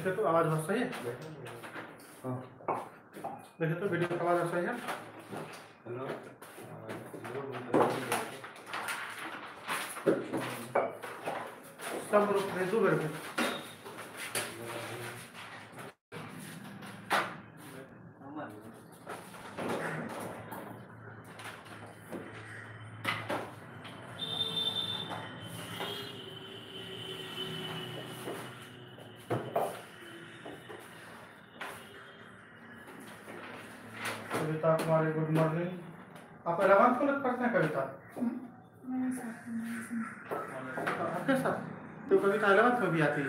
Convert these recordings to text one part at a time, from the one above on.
देखे तो आवाज़ बहुत सही है। हाँ देखे तो वीडियो की आवाज़ सही है। सब रुक रहे दो मेरे कविता कुमारी गुड मॉर्निंग। आप 11th को पढ़ते हैं कविता आपके साथ? तो कविता 11th में भी आती है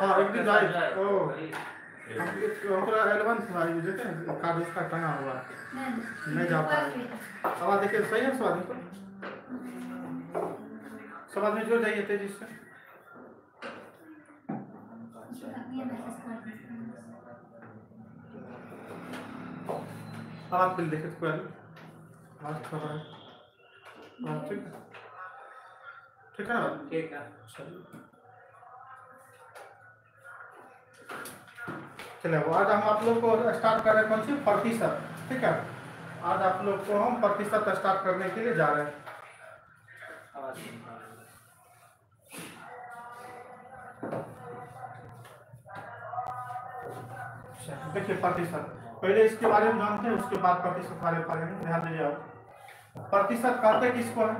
हाँ एक दिन आई ओ हमको 11th में आई देते हैं कार्ड उसका टंगा हुआ नहीं जा पाया। आवाज़ देखिए सही है सब आदमी जुड़ जाइए तेजी से। आप बिल देखे तो आज खबर है ठीक ठीक है ना ठीक है चलिए आज हम आप लोग को स्टार्ट कर रहे हैं कौन सी प्रतिशत। ठीक है आज आप लोग को हम प्रतिशत स्टार्ट करने के लिए जा रहे हैं। देखिए प्रतिशत पहले इसके बारे में जानते हैं उसके बाद प्रतिशत बारे में पढ़ेंगे। ध्यान दीजिए आप प्रतिशत कहते किसको है।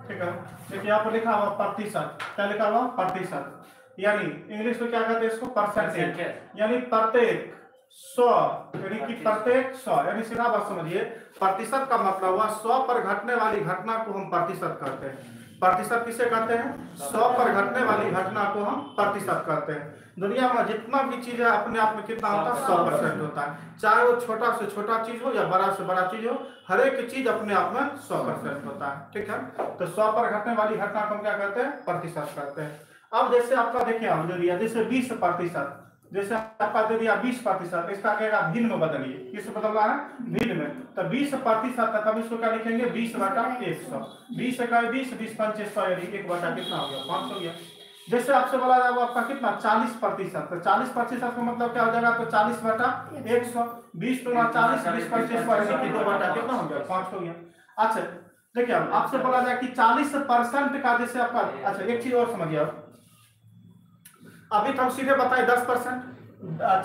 ठीक है देखिए यहाँ पर लिखा हुआ प्रतिशत क्या लिखा हुआ प्रतिशत यानी इंग्लिश में क्या कहते हैं इसको परसेंटेज यानी प्रत्येक 100 यानी कि प्रत्येक 100 यानी सीधा बात समझिए प्रतिशत का मतलब हुआ 100 पर घटने वाली घटना को हम प्रतिशत कहते हैं। प्रतिशत किसे कहते हैं 100 पर घटने वाली घटना को हम प्रतिशत कहते हैं। दुनिया में जितना भी चीज है अपने आप में कितना होता है 100% होता है चाहे वो छोटा से छोटा चीज हो या बड़ा से बड़ा चीज हो हर एक चीज अपने आप में 100% होता है। ठीक है तो 100 पर घटने वाली घटना को हम क्या कहते हैं प्रतिशत कहते हैं। अब जैसे आपका देखिए हम जो दिया जैसे 20% जैसे आपका दे दिया 20% इसका कहेगा भिन्न में बदलिए किस बदल रहा है भिन्न में तो 20% तब इसको क्या लिखेंगे 20/100 20 का 20 20 पंचे 100 यानी 1 कितना हो गया 500 हो गया। जैसे आपसे बोला जाएगा आपका कितना 40% तो 40% का मतलब क्या हो जाएगा तो 40/100 20 × 40 20 पंचे 100 यानी 2 कितना हो गया 5 हो गया। अच्छा देखिए आपसे बोला जाए कि 40% का जैसे आपका अच्छा एक चीज और समझिए अभी तो हम सीधे बताए 10%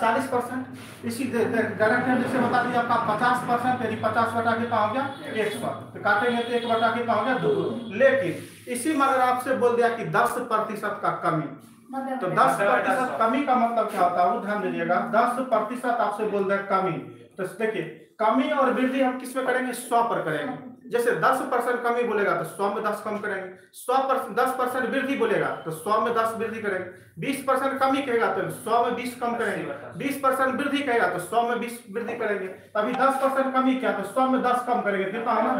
40% इसी डायरेक्ट जैसे बता दिया आपका 50% यानी 50 कितना हो गया 100 तो काटेंगे तो 1 कितना हो गया 2। लेकिन इसी में अगर आपसे बोल दिया कि 10% का कमी तो 10% कमी का मतलब क्या होता है वो ध्यान दीजिएगा 10% आपसे बोल दिया कमी तो देखिए कमी और वृद्धि हम किस में करेंगे 100 पर करेंगे। जैसे 10% कमी बोलेगा तो 100 में 10 कम करेंगे 10% वृद्धि बोलेगा तो 100 में 10 वृद्धि करेंगे 20% कमी कहेगा तो 100 में 20 कम करेंगे 20% वृद्धि कहेगा तो 100 में 20 वृद्धि करेंगे। अभी 10% कमी किया तो 100 में 10 कम करेंगे कितना होगा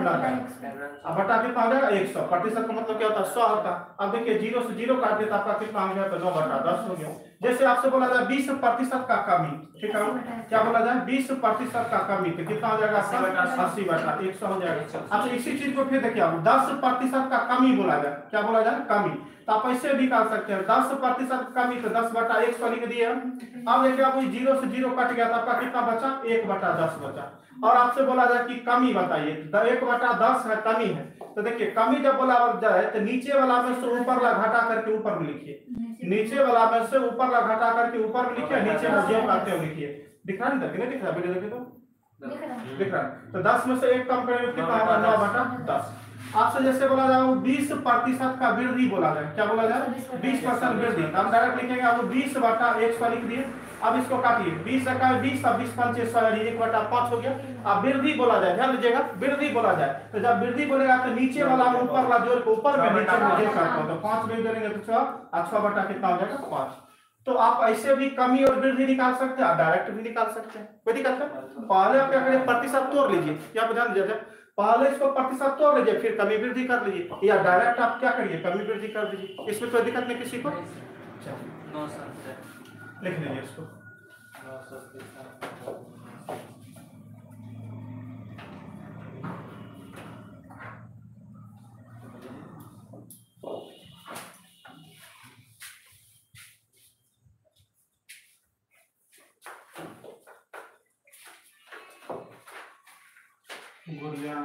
अब बटा कितना हो जाएगा 100। प्रतिशत का मतलब क्या होता है 100 होता है। अब देखिए 0 से 0 काट दिया तो आपका कितना हो गया तो 9/10 हो गया। जैसे आपसे बोला जाए 20% का कमी ठीक है क्या बोला जाए 20% का कमी तो कितना हो जाएगा 80/100 हो जाएगा। अच्छा इसी चीज को फिर देखिए 10% का कमी बोला जाए क्या बोला जाए कमी तो आप ऐसे भी निकाल सकते हैं 10% कमी तो 10/100 लिख दिए। अब देखिए आप 0 से 0 कट गया तो आपका कितना बचा 1/10 बचा। और आपसे बोला जाए कि कमी बताइए 1/10 है कमी है तो देखिए कमी जब बोला जाए तो नीचे वाला में से ऊपर ला घटा करके ऊपर में लिखिए नीचे वाला में से ऊपर ला घटा करके ऊपर में लिखिए नीचे में जो आते हो लिखिए। दिख रहा नहीं दिख रहा वीडियो देखे तो दिख रहा है तो 10 में से 1 कम करेंगे कितना होगा 9/10। आपसे जैसे बोला जाए 20% का वृद्धि बोला जाए क्या बोला जाए 20% वृद्धि हम डायरेक्ट लिखेंगे अब 20/100 लिख दिए। अब इसको काटिए 20 का 20 और 20 पंचे 100 यानी 1/5 हो गया। अब वृद्धि बोला जाए ध्यान दीजिएगा वृद्धि बोला जाए तो जब वृद्धि बोलेगा तो नीचे वाला ऊपर वाला जोड़ के ऊपर में नीचे में जोड़ करता तो 5 में जोड़ेंगे तो 6 और 6 कितना हो जाएगा 5। तो आप ऐसे भी कमी और वृद्धि निकाल सकते हैं डायरेक्ट भी निकाल सकते हैं कोई दिक्कत है। पहले आप क्या करें प्रतिशत तोड़ लीजिए यहाँ पे ध्यान दीजिए पहले इसको प्रतिशत तोड़ लीजिए फिर कमी वृद्धि कर लीजिए या डायरेक्ट आप क्या करिए कमी वृद्धि कर दीजिए इसमें कोई दिक्कत नहीं किसी को। लिख लीजिए इसको गुड़िया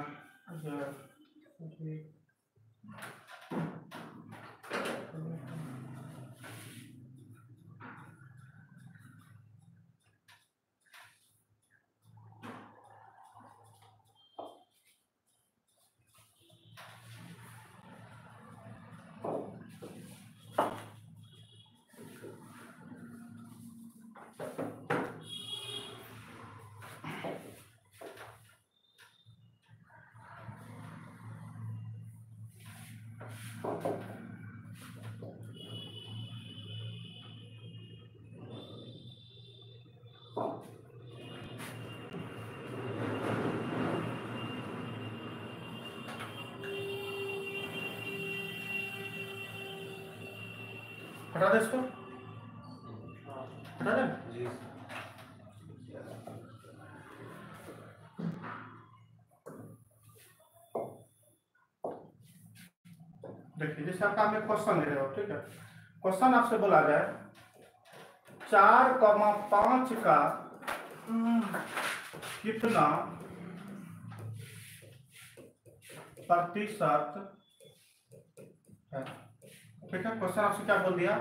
हटा दे इसको, हटा दे। देखिए जैसे आपका मैं क्वेश्चन दे रहे हो, ठीक है, क्वेश्चन आपसे बोला जाए 4,5 का कितना प्रतिशत है, ठीक है। क्वेश्चन आपसे क्या बोल दिया,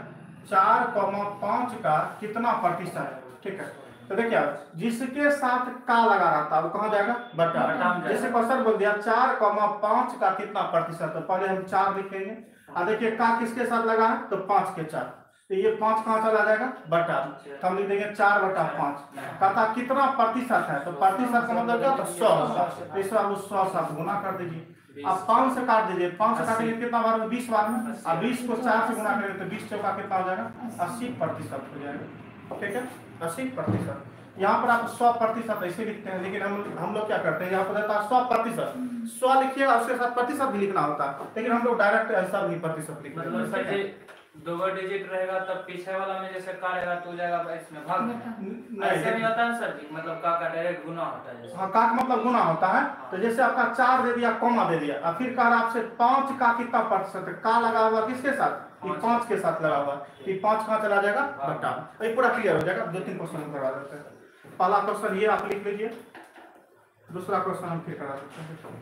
4,5 का कितना प्रतिशत है, ठीक है। तो देखिए जिसके साथ का लगा रहता है वो कहाँ जाएगा, बटा। जैसे क्वेश्चन बोल दिया 4,5 का कितना प्रतिशत, तो पहले हम 4 लिखेंगे। और देखिए का किसके साथ लगा है, तो 5 के 4, तो ये 5 कहाँ चला जाएगा, बटा, तो हम लिख देंगे 4/5। कहता कितना प्रतिशत है, तो प्रतिशत का मतलब क्या, तो 100। इस बार 100 साथ गुना कर दीजिए। अब 5 से काट दीजिए, 5 से काटेंगे कितना बार में, 20 बार में। अब 20 को 4 से गुना करेंगे तो 20 चौका कितना हो जाएगा, 80% हो जाएगा, ठीक है, 80%। यहाँ पर आप 100% ऐसे लिखते हैं, लेकिन हम लोग क्या करते हैं, यहाँ पर रहता है 100%, 100 लिखिएगा उसके साथ प्रतिशत भी लिखना होता है, लेकिन हम लोग डायरेक्ट आंसर भी प्रतिशत लिखते हैं। 2 डिजिट रहेगा तब पीछे वाला में जैसे का रहेगा तो जाएगा इसमें भाग में, ऐसे नहीं होता है सर जी, मतलब का डायरेक्ट गुना होता है जैसे। हाँ, का मतलब गुना होता है। तो जैसे आपका 4 दे दिया, कॉमा दे दिया, और फिर कह रहा आपसे 5 का कितना प्रतिशत है, का लगा हुआ किसके साथ, 5 के साथ लगा हुआ, कि 5 कहाँ चला जाएगा, बटा। ये पूरा क्लियर हो जाएगा। 2-3 क्वेश्चन करवा देते हैं। पहला क्वेश्चन ये आप लिख लीजिए, दूसरा क्वेश्चन हम फिर करा देते हैं।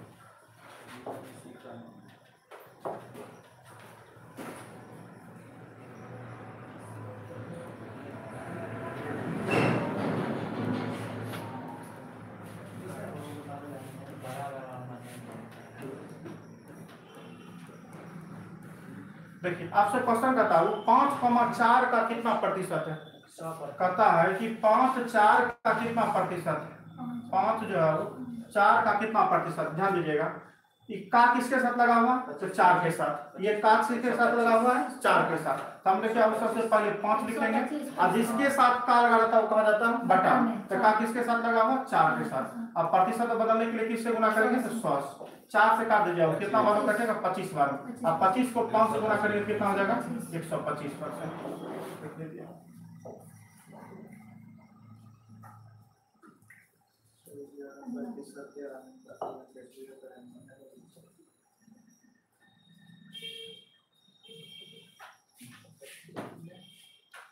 देखिए आपसे क्वेश्चन कहता हूँ 5,4 का कितना प्रतिशत है, कहता है कि 5/4 का कितना प्रतिशत है, 5 जो है 4 का कितना प्रतिशत। ध्यान दीजिएगा, का किसके साथ लगा हुआ, तो 4 के साथ, ये का किसके साथ लगा हुआ है, 4 के साथ। तो हमने क्या सबसे पहले 5 लिख लेंगे, और जिसके साथ का लगा रहता है वो कहा जाता है बटा। तो का किसके साथ लगा हुआ, 4 के साथ। अब प्रतिशत बदलने के लिए किससे गुना करेंगे, तो 100, 4 से काट दीजिए, कितना बार कटेगा, 25 बार। अब 25 को 5 से गुना करेंगे कितना हो जाएगा, 125%।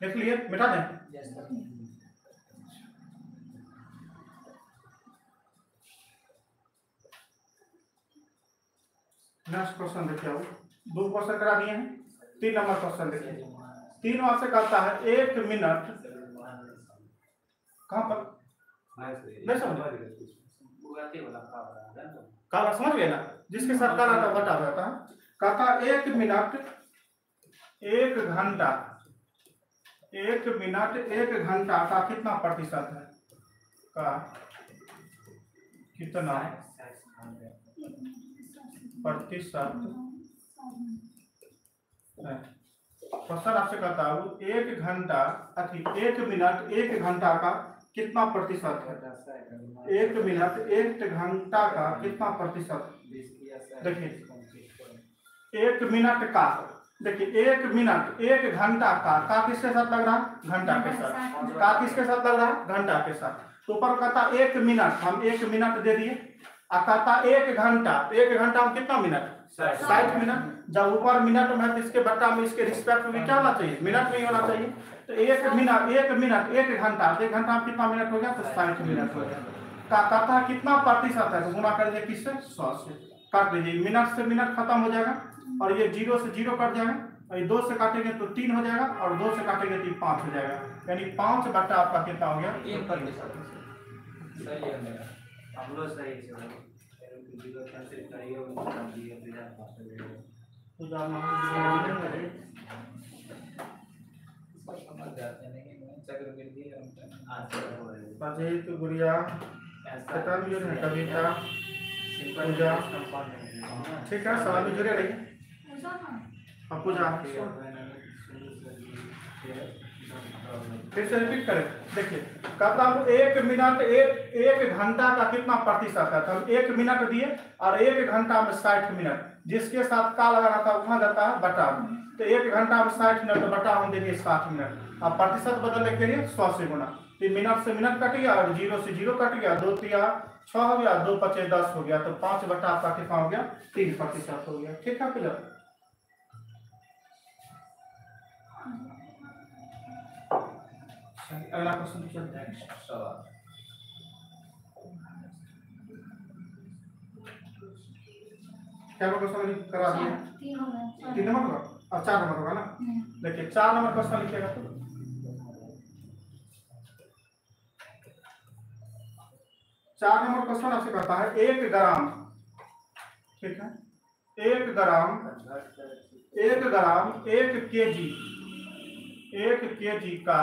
देख लिए, मिटा दें। नेक्स्ट क्वेश्चन देखिए, 2 क्वेश्चन करा दिए हैं। 3 नंबर क्वेश्चन देखिए, 3 वहां से कहता है 1 मिनट, कहां पर नहीं समझ, काला समझ गए ना, जिसके साथ काला का बटा रहता है। कहता 1 मिनट 1 घंटा, 1 मिनट 1 घंटा का कितना प्रतिशत है, का कितना प्रतिशत है। क्वेश्चन आपसे कहता हूँ 1 घंटा 1 मिनट 1 घंटा का कितना प्रतिशत है, 1 मिनट 1 घंटा का कितना प्रतिशत। देखिए 1 मिनट का, देखिए 1 मिनट 1 घंटा का किसके साथ लग रहा है, घंटा के साथ। का किसके साथ लग रहा है, घंटा के साथ। तो ऊपर कहता 1 मिनट, हम 1 मिनट दे दिए, और कहता 1 घंटा, 1 घंटा में कितना मिनट, 60 मिनट। जब ऊपर मिनट में है तो इसके बट्टा में इसके रिस्पेक्ट में क्या होना चाहिए, मिनट में ही होना चाहिए। तो 1 मिनट 1 घंटा, 1 घंटा में कितना मिनट हो गया, तो 60 मिनट हो गया। कहता है कितना प्रतिशत है, तो गुना कर दीजिए किससे, 100 से। काट लीजिए, मिनट से मिनट खत्म हो जाएगा, और ये 0 से 0 कट जाएगा, और ये 2 से काटेंगे तो 3 हो जाएगा, और 2 से काटेंगे तो 5 हो जाएगा, यानी 5 बटा आपका कितना हो गया, 3%। सही है मेरा, हम लोग सही से समझ जाते हैं, लेकिन चक्रवृद्धि तो गुड़िया कविता पूजा, ठीक है, सवाल में जुड़े रहिए। पूजा फिर से रिपीट करें, देखिए कहता हूँ 1 मिनट 1 घंटा का कितना प्रतिशत है, तो हम 1 मिनट दिए और 1 घंटा में 60 मिनट, जिसके साथ का लगा रहता है वहां जाता है बटा, तो 1 घंटा में 60 मिनट तो बटा हम देंगे 60 मिनट। अब प्रतिशत बदलने के लिए 100 से गुना, तो मिनट से मिनट कट गया और 0 से 0 कट गया, 2 3 6 हो गया, 2 5 10 हो गया, तो 5 बटा आपका कितना हो गया, 3% हो गया। ठीक है क्लियर। अगला क्वेश्चन चलते हैं। क्या क्वेश्चन करा दिए, 3 नंबर होगा और 4 नंबर होगा ना। देखिए 4 नंबर क्वेश्चन लिखिएगा, तो 4 नंबर क्वेश्चन आपसे कहता है 1 ग्राम, ठीक है, 1 ग्राम 1 केजी का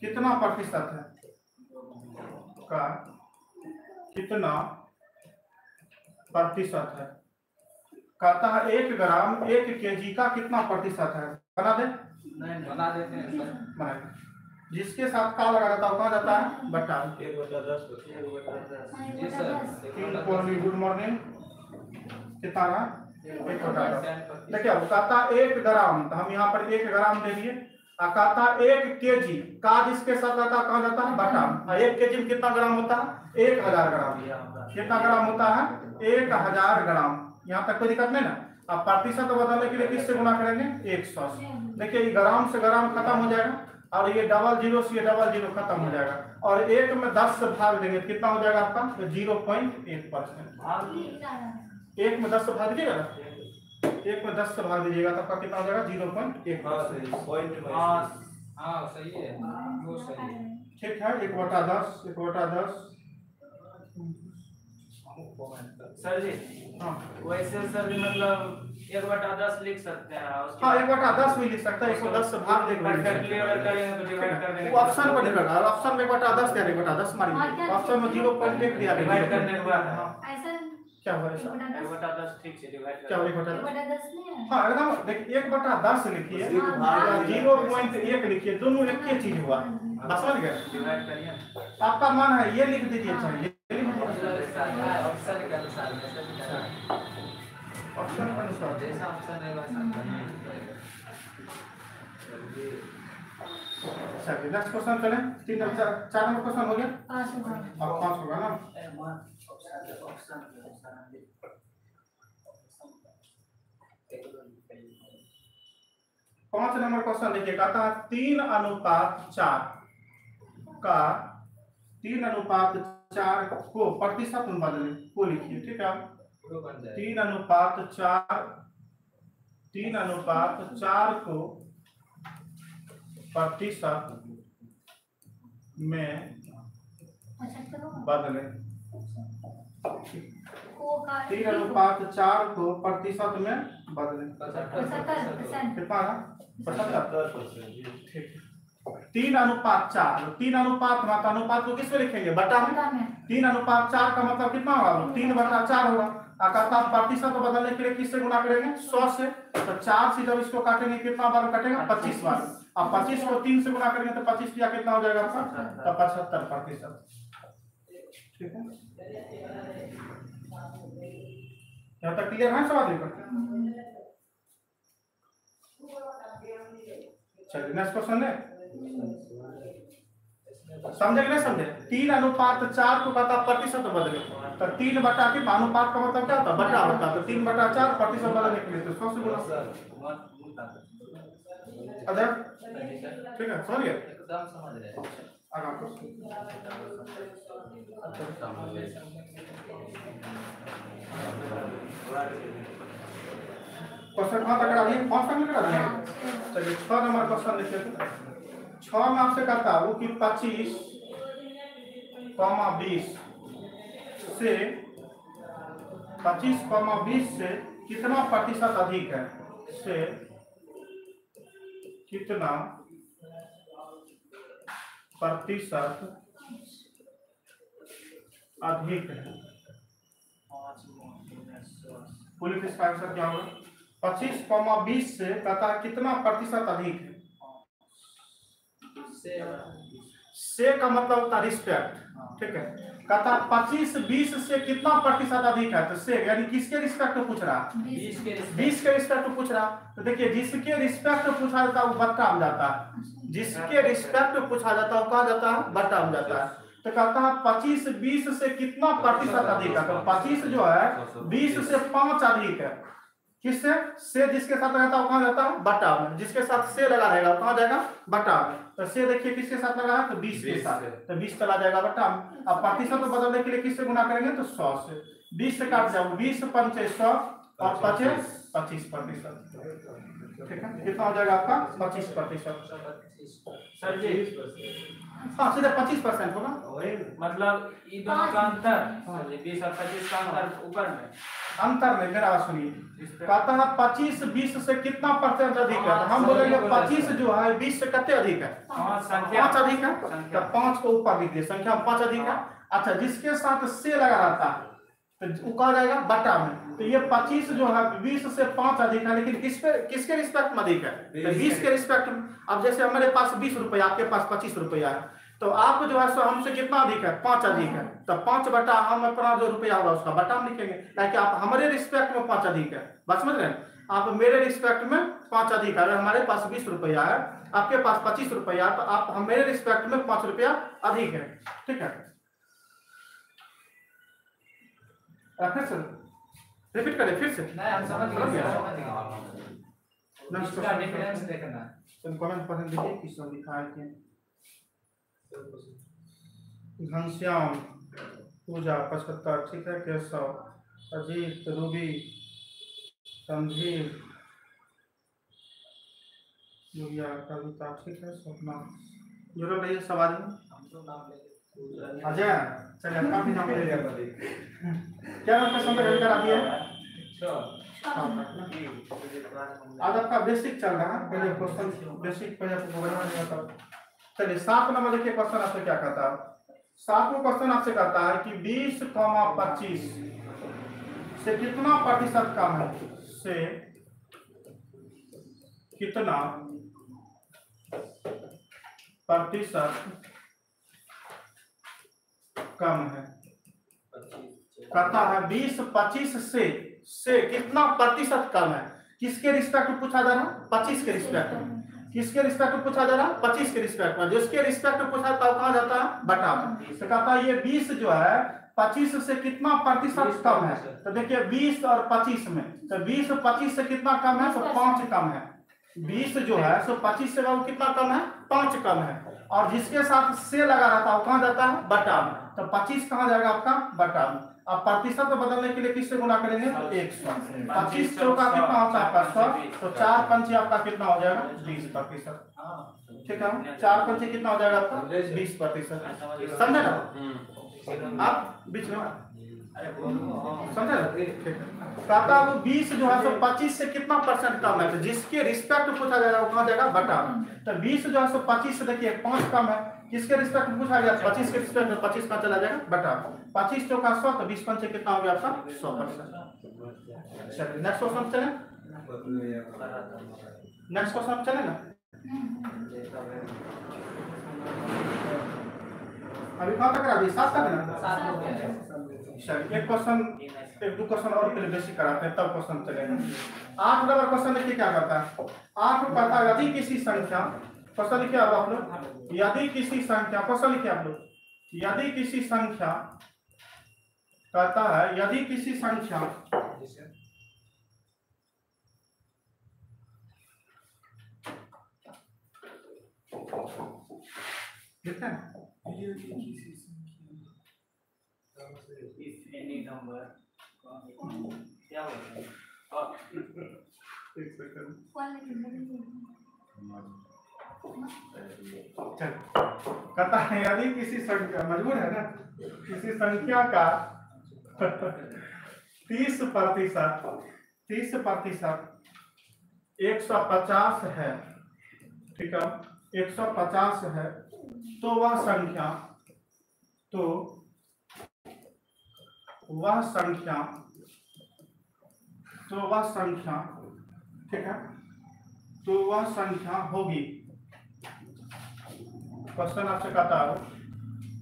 कितना प्रतिशत है, का कितना प्रतिशत है, कहता है 1 ग्राम 1 केजी का कितना प्रतिशत है, बना दे, नहीं बना देते हैं सर, बना, जिसके साथ का लगा रहता है कहाँ जाता है बटा, 1/10 जी सर। गुड मॉर्निंग, कितना रहा 1/10। देखिए अब कहता 1 ग्राम, तो हम यहाँ पर 1 ग्राम दे दिए, कहता 1 केजी का जिसके साथ रहता है कहाँ जाता है बटा, 1 केजी में कितना ग्राम होता है, 1000 ग्राम, कितना ग्राम होता है 1000 ग्राम, यहाँ तक कोई दिक्कत नहीं ना। अब प्रतिशत बदलने के लिए किससे गुना करेंगे, 100 से। देखिए ये ग्राम से ग्राम खत्म हो जाएगा, और ये डबल जीरो से ये डबल जीरो खत्म हो जाएगा, और 1 में 10 से भाग देंगे, कितना हो जाएगा आपका, तो 0.1%। 1 में 10 से भाग दीजिएगा ना, 1 में 10 से भाग दीजिएगा तो आपका कितना हो जाएगा, 0.1%। हाँ सही है, वो सही है, ठीक है, 1/10 1/10। सर जी हाँ वैसे सर जी मतलब 1/10 लिख सकते हैं, हाँ 1/10 भी लिख सकता है, 110 से भाग देंगे, कैलकुलेटर करेंगे तो डिवाइड कर देंगे, वो ऑप्शन पर डिपेंड है, ऑप्शन में 1/10 दिया 1/10 मारिए, ऑप्शन में 0.1 दिया, डिवाइड करने के बाद ऐसा क्या हुआ ऐसा, 1/10 ठीक से डिवाइड क्या हुआ 1/10, 1/10 नहीं है। हाँ एकदम देखिए 1/10 लिखिए, 0.1 लिखिए, दोनों एक ही चीज हुआ, समझ गए, डिवाइड करिए, आपका मन है ये लिख दीजिए, चाहिए ऑप्शन के अनुसार ऑप्शन के अनुसार जैसा ऑप्शन है वैसा चलिए नेक्स्ट क्वेश्चन चलें। 4 नंबर क्वेश्चन हो गया, 5 होगा, अब 5 होगा ना। पांच नंबर क्वेश्चन देखिए, कहता है 3:4 का 3:4 को प्रतिशत में बदलें, को लिखिए, ठीक है। 3:4 को प्रतिशत में बदलें, 3:4 को प्रतिशत में बदलें, 75%। कितना रहा 75%, ठीक। 3:4, 3:4 अनुपात को किसमें लिखेंगे, बटा में, 3:4 का मतलब कितना होगा, 3/4 होगा। कहता प्रतिशत को बदलने के लिए किससे गुना करेंगे, 100 से, तो 4 से जब इसको काटेंगे कितना बार कटेगा, 25 बार। अब 25 को 3 से गुना करेंगे तो 25 या कितना हो जाएगा आपका, तो 75%, ठीक है। यहाँ तक क्लियर है सवाल लेकर, चलिए नेक्स्ट क्वेश्चन है, समझे कि नहीं समझे। 3:4 को कहता प्रतिशत बदले, तो 3/3 अनुपात का मतलब क्या होता है, बटा होता है, तो 3/4 प्रतिशत बदलने के लिए तो 100 से गुना, अदर ठीक है, समझ गए, एकदम समझ रहे हैं। आगे क्वेश्चन कहाँ तक करा दिए? 5 तक करा दिए। चलिए 6 नंबर क्वेश्चन लिखिए। 6 में आपसे कहता है वो कि 25, 20 से 25, 20 से कितना प्रतिशत अधिक है? से कितना प्रतिशत अधिक है? पुलिस इसका आंसर क्या होगा? 25, 20 से कहता है कितना प्रतिशत अधिक है? से का मतलब होता है रिस्पेक्ट, ठीक है। कहता 25, 20 से कितना प्रतिशत अधिक है? तो से यानी किसके रिस्पेक्ट में पूछ रहा? 20 के रिस्पेक्ट में पूछ रहा। तो देखिए जिसके रिस्पेक्ट में पूछा जाता है वो बट्टा में जाता है। जिसके रिस्पेक्ट में पूछा जाता है वो कहा जाता है? बट्टा में जाता है। तो कहता है 25, 20 से कितना प्रतिशत अधिक है? तो 25 जो है 20 से 5 अधिक है। किससे? से जिसके साथ रहता है वो कहाँ जाता है? बटा में। जिसके साथ से लगा रहेगा वो कहाँ जाएगा? बटा में। तो से देखिए किसके साथ लगा है? तो 20 के साथ, तो 20 चला जाएगा बटा में। अब प्रतिशत को बदलने के लिए किससे गुना करेंगे? तो 100 से। 20 से काट जाओ, 20 पंचे 100 और 25%, ठीक है। कितना हो जाएगा आपका? 25%। सर जी हाँ सीधे 25% होगा। मतलब ये दोनों का अंतर 20 और 25 का अंतर ऊपर में अंतर नहीं, मेरा बात सुनिए। कहता है 25, 20 से कितना परसेंट अधिक है? तो हम बोलेंगे 25 जो है 20 से कितने अधिक है? 5 अधिक है। तो 5 को ऊपर लिख दिए, संख्या 5 अधिक है। अच्छा जिसके साथ से लगा रहता है तो वो कहा जाएगा बटा में। तो ये 25 जो है 20 से 5 अधिक है, लेकिन किसके रिस्पेक्ट में अधिक है? तो 20 के रिस्पेक्ट में। अब जैसे हमारे पास 20 रुपया, आपके पास 25 रुपया है, तो आप जो है सो हमसे कितना अधिक है? 5 अधिक है। तो 5 बटा हम अपना जो रुपया होगा उसका बटा में लिखेंगे, ताकि आप हमारे रिस्पेक्ट में 5 अधिक है। बात समझ रहे हैं? आप मेरे रिस्पेक्ट में 5 अधिक है। अगर हमारे पास 20 रुपया है, आपके पास 25 रुपया, तो आप मेरे रिस्पेक्ट में 5 रुपया अधिक है, ठीक है। फिर से रिपीट करें, फिर से नहीं हम समझ गए। इसका डिफरेंस देखना कमेंट पर देखिए किस लिखा है कि घनश्याम, पूजा 75, ठीक है। केशव, अजीत, रूबी, संजीव, युगिया, कविता, ठीक है। स्वप्ना जरूर नहीं सवाल में अजय, चलिए काफी नाम ले लिया। क्या आपका संपर्क करा दिया? आज आपका बेसिक चल रहा है, पहले क्वेश्चन बेसिक पहले आपको बनाना नहीं आता। चलिए 7 नंबर देखिए क्वेश्चन आपसे क्या कहता है। 7वां क्वेश्चन आपसे कहता है कि 20, 25 से कितना प्रतिशत कम है? से कितना प्रतिशत कम है? कहता है 20, 25 से कितना प्रतिशत कम है? किसके रिस्पेक्ट में पूछा जा रहा है? 25 के रिस्पेक्ट में। किसके रिस्पेक्ट में पूछा जा रहा है? 25 के रिस्पेक्ट में। जिसके रिस्पेक्ट में पूछा था वो कहाँ जाता है? बटा में। तो कहता है ये 20 जो है 25 से कितना प्रतिशत कम है? तो देखिए 20 और 25 में, तो 20 और 25 से कितना कम है? तो 5 कम है। 20 जो है सो 25 से वो कितना कम है? 5 कम है। और जिसके साथ से लगा रहता है वो कहाँ जाता है? बटा में। तो 25 कहाँ जाएगा आपका? बटा में। अब प्रतिशत को बदलने के लिए किससे गुना करेंगे? तो 100। 25 चौका कितना होता है आपका? 100। तो 4 पंचे आपका कितना हो जाएगा? 20%, ठीक है। 4 पंचे कितना हो जाएगा आपका? 20%। समझे ना आप? बीच में समझे? कहता है वो 20 जो है 25 से कितना परसेंट कम है? तो जिसके रिस्पेक्ट पूछा जाएगा वो कहाँ जाएगा? बटा में। तो 20 जो है 25 से देखिए 5 कम है। किसके रिस्पेक्ट में पूछा गया? 25 के रिस्पेक्ट में। 25 का चला जाएगा बटा। 25 चौका 100, तो 20 पंचे कितना हो गया आपका? 100%। चलिए नेक्स्ट क्वेश्चन चले। नेक्स्ट क्वेश्चन चले ना। अभी कहाँ तक करा दिए? 7 तक ना। चलिए एक क्वेश्चन, एक दो क्वेश्चन और पहले बेसिक कराते हैं तब क्वेश्चन चलेगा। 8 नंबर क्वेश्चन देखिए क्या कहता है। 8 में कहता है यदि किसी संख्या, क्वेश्चन लिखिए अब आप लोग, यदि किसी संख्या, क्वेश्चन लिखिए आप लोग, यदि किसी संख्या कहता है यदि किसी संख्या देखते हैं If any number क्या बोलते हैं एक सेकंड चल कहता है यदि किसी संख्या मजबूर है ना किसी संख्या का 30% 150 है, ठीक है 150 है, तो वह संख्या ठीक है, तो वह संख्या होगी। क्वेश्चन आपसे कहता है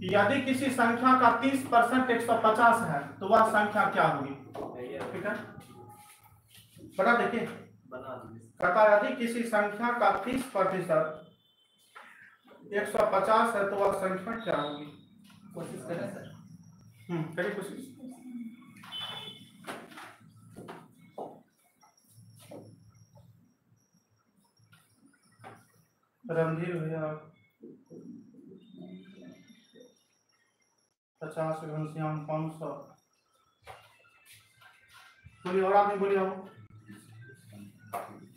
यदि किसी संख्या का 30% 150 है तो वह संख्या क्या होगी, ठीक है बता देखिए। कहता है यदि किसी संख्या का 30% 150 है तो वह संख्या क्या होगी। कोशिश करें सर। करिए कोशिश। रणधीर भैया 50, घनश्याम 500, बोलिए और आदमी बोलिए।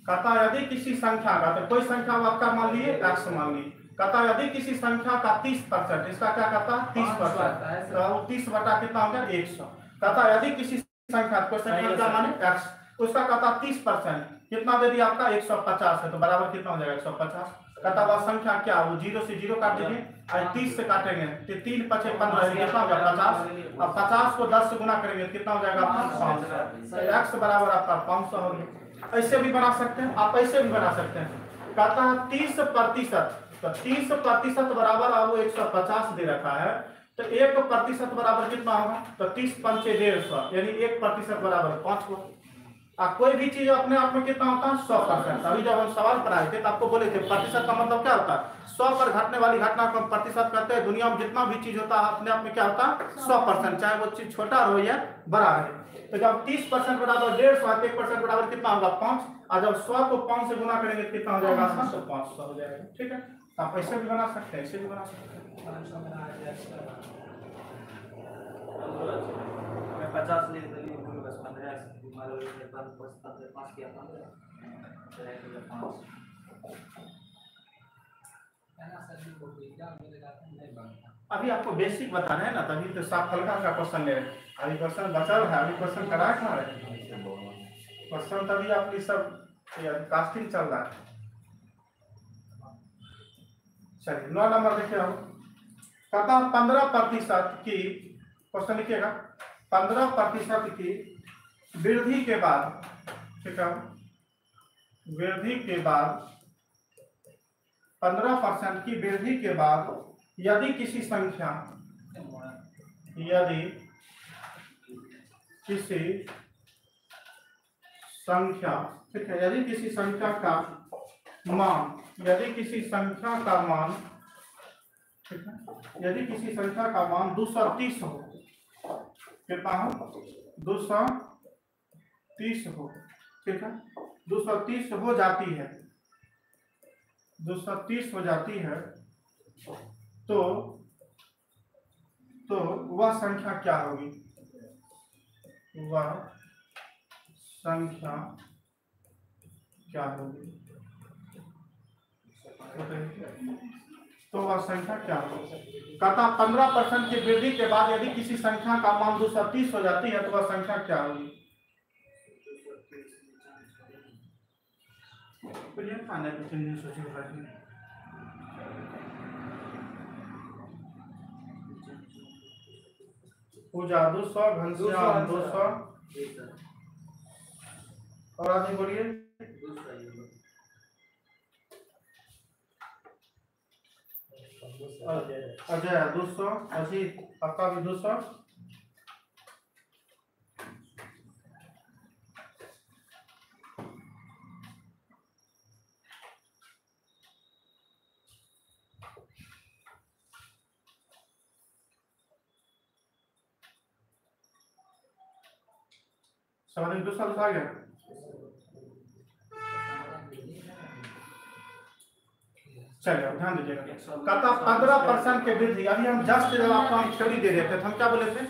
कहता यदि किसी संख्या का, तो कोई संख्या आपका मान लिए x मान ली, कहता यदि किसी संख्या का 30%, इसका क्या कहता है 30%, तो 30 बटा कितना हो गया 100। कहता यदि किसी संख्या कोई संख्या क्या माने x, उसका कहता 30% कितना दे दिया आपका 150 है, तो बराबर कितना हो जाएगा 150। कहता वह संख्या क्या, वो 0 से 0 काट देंगे और 30 से काटेंगे तो 3 × 5 = 15, कितना हो गया 50। अब 50 को 10 से गुना करेंगे कितना हो जाएगा 500, x बराबर आपका 500 हो गया। ऐसे भी बना सकते हैं आप, ऐसे भी बना सकते हैं। कहता है 30%, तो 30% बराबर अब 150 दे रखा है, तो 1% बराबर कितना होगा, तो 30 × 5 = 150, यानी 1% बराबर 5 को। कोई भी चीज अपने आप में कितना होता है 100%। अभी जब हम सवाल पढ़ाए थे तो आपको बोले थे प्रतिशत का मतलब क्या होता है, 100 पर घटने वाली घटना को हम प्रतिशत कहते हैं। दुनिया में जितना भी चीज होता है अपने आप में क्या होता है 100%, चाहे वो चीज छोटा हो या बड़ा है। तो जब 30% बराबर 150, 1% बराबर कितना होगा 5, और जब 100 को 5 से गुना करेंगे कितना हो जाएगा 500 हो जाएगा, ठीक है। आप ऐसे भी बना सकते हैं, ऐसे भी बना सकते हैं। 50 लिख दिए, बस 15 5 किया 15 अभी आपको बेसिक बता रहे हैं ना, तभी तो साफ हल्का का क्वेश्चन ले रहे हैं। अभी क्वेश्चन बचल है, अभी क्वेश्चन करा कहाँ रहे क्वेश्चन, तभी आपकी सब कास्टिंग चल रहा है। चलिए 9 नंबर देखिए हम। कहता 15% की, क्वेश्चन लिखिएगा, 15% की वृद्धि के बाद, ठीक है वृद्धि के बाद 15% की वृद्धि के बाद यदि किसी संख्या ठीक है, यदि किसी संख्या का मान, ठीक है, यदि किसी संख्या का मान 230 हो, कितना हो 230 हो, ठीक है 230 हो जाती है, 230 हो जाती है, तो वह संख्या क्या होगी, वह संख्या क्या होगी, तो वह संख्या क्या होगी। कहता 15% की वृद्धि के बाद यदि किसी संख्या का मान 230 हो जाती है तो वह संख्या क्या होगी। पूजा 200, घनश्याम 200, और आदमी बोलिए अजय 200, अजीत आपका भी 200, सवाल 200 आ गया। चलिए अब ध्यान दीजिएगा। कहता 15% के वृद्धि, अभी हम जस्ट जब आपको हम थ्योरी दे रहे थे तो हम क्या बोले थे,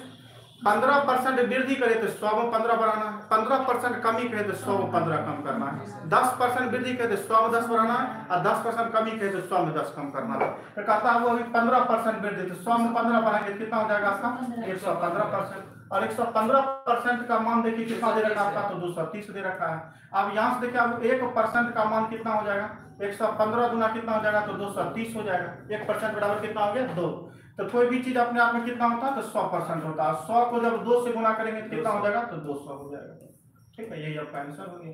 15% वृद्धि करे तो 100 में 15 बढ़ाना है, 15% कमी करे तो 100 में 15 कम करना है, 10% वृद्धि करे तो 100 में 10 बढ़ाना है, और 10% कमी करे तो 100 में 10 कम करना है। तो कहता है वो अभी 15% वृद्धि, तो 100 में 15 बढ़ाएंगे कितना हो जाएगा आपका 115%, और 115% का मान देखिए कितना दे रखा है आपका, तो 230 दे रखा है। अब यहाँ से देखिए अब 1% का मान कितना हो जाएगा, 115 गुना कितना हो जाएगा, तो 230 हो जाएगा। 1% बराबर कितना हो गया 2। तो कोई भी चीज अपने आप में कितना होता है, तो 100% होता है। 100 को जब 2 से गुना करेंगे तो कितना हो जाएगा, तो 200 हो जाएगा। ठीक है, यही आपका आंसर हो गया।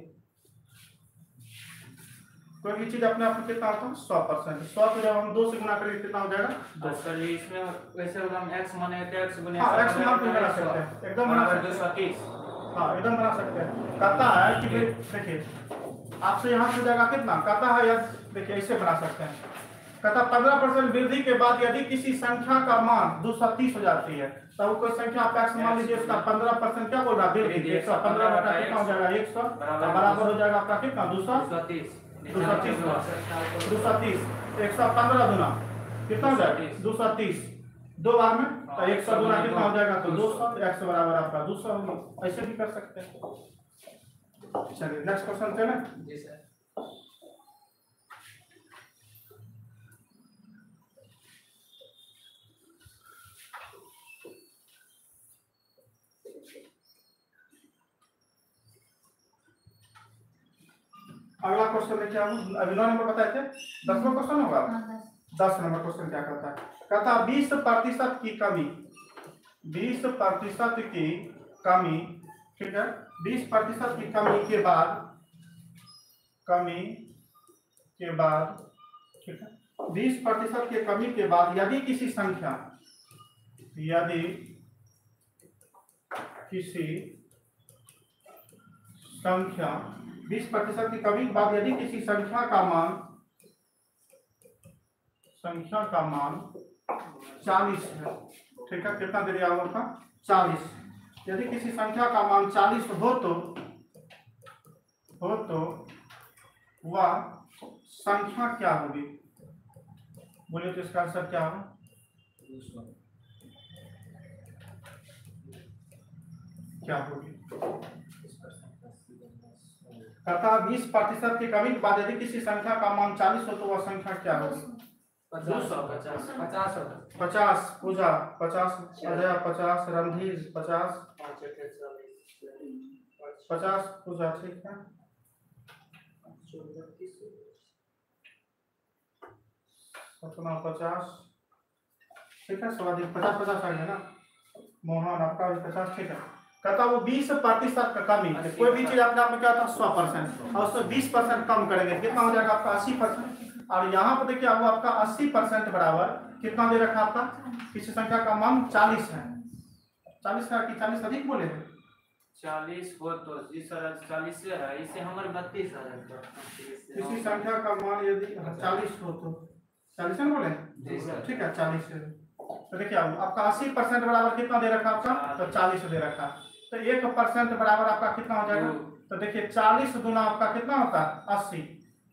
कोई भी चीज अपने आप में कितना होता है 100%। 100 को जब हम 2 से गुना करेंगे कितना हो जाएगा 2। सर इसमें वैसे अगर हम x माने तो x गुने हाँ, x मान को बना सकते हैं, एकदम बना सकते हैं। 230। हाँ, एकदम बना सकते हैं। कहता है कि देखिए आपसे यहाँ से जाएगा कितना, कहता है यार देखिए ऐसे बना सकते हैं। कहता 15% वृद्धि के बाद यदि किसी संख्या का मान 230 हो जाती है, तब कोई संख्या आप x मान लीजिए, उसका 15% क्या बोल रहा है वृद्धि, 115 बटा कितना हो जाएगा 100, बराबर हो जाएगा आपका कितना 230 115 गुना कितना हो जाएगा 230, 2 बार में तो 100 गुना कितना हो जाएगा, तो 200, x बराबर आपका 200 होगा। ऐसे भी कर सकते हैं। चलिए नेक्स्ट क्वेश्चन चले। जी सर। अगला क्वेश्चन देखिए, हम अभी 9 नंबर बताए थे, 10वां क्वेश्चन होगा। 10 नंबर क्वेश्चन क्या कहता है, कहता 20% की कमी, 20% की कमी, ठीक है, 20% की कमी के बाद, ठीक है, 20% की कमी के बाद यदि किसी संख्या, 20% की कमी के बाद यदि किसी संख्या का मान 40 है, ठीक है, कितना दे दिया होगा 40, यदि किसी संख्या का मान 40 हो तो वह संख्या क्या होगी, बोलिए तो इसका आंसर क्या होगा, क्या होगी। कहता 20% की कमी के बाद यदि किसी संख्या का मान 40 हो तो वह संख्या क्या होगी, 50 पूजा 50, अजय 50, रणधीर 50, 50 पूजा, ठीक है, अपना 50, ठीक है, स्वादिष्ट 50 आ गया ना, मोहन आपका भी 50, ठीक है। कहता वो 20% का कमी, कोई भी चीज अपने आप में क्या होता है 100%, और उसमें 20% कम करेंगे कितना हो जाएगा आपका 80%। और यहाँ पर देखिए वो आपका 80% बराबर कितना दे रखा आपका, किसी संख्या का मान 40 है, 40 का कि 40 अधिक बोले हैं 40 हो तो जी सर 40 से है, इसे हमारे 32 है। किसी संख्या का मान यदि 40 हो तो 40 है बोले, ठीक है 40 है। तो देखिए आपका 80% बराबर कितना दे रखा आपका, तो 40 दे रखा, तो 1% बराबर आपका कितना हो जाएगा, तो देखिए 40 गुना आपका कितना होता है 80,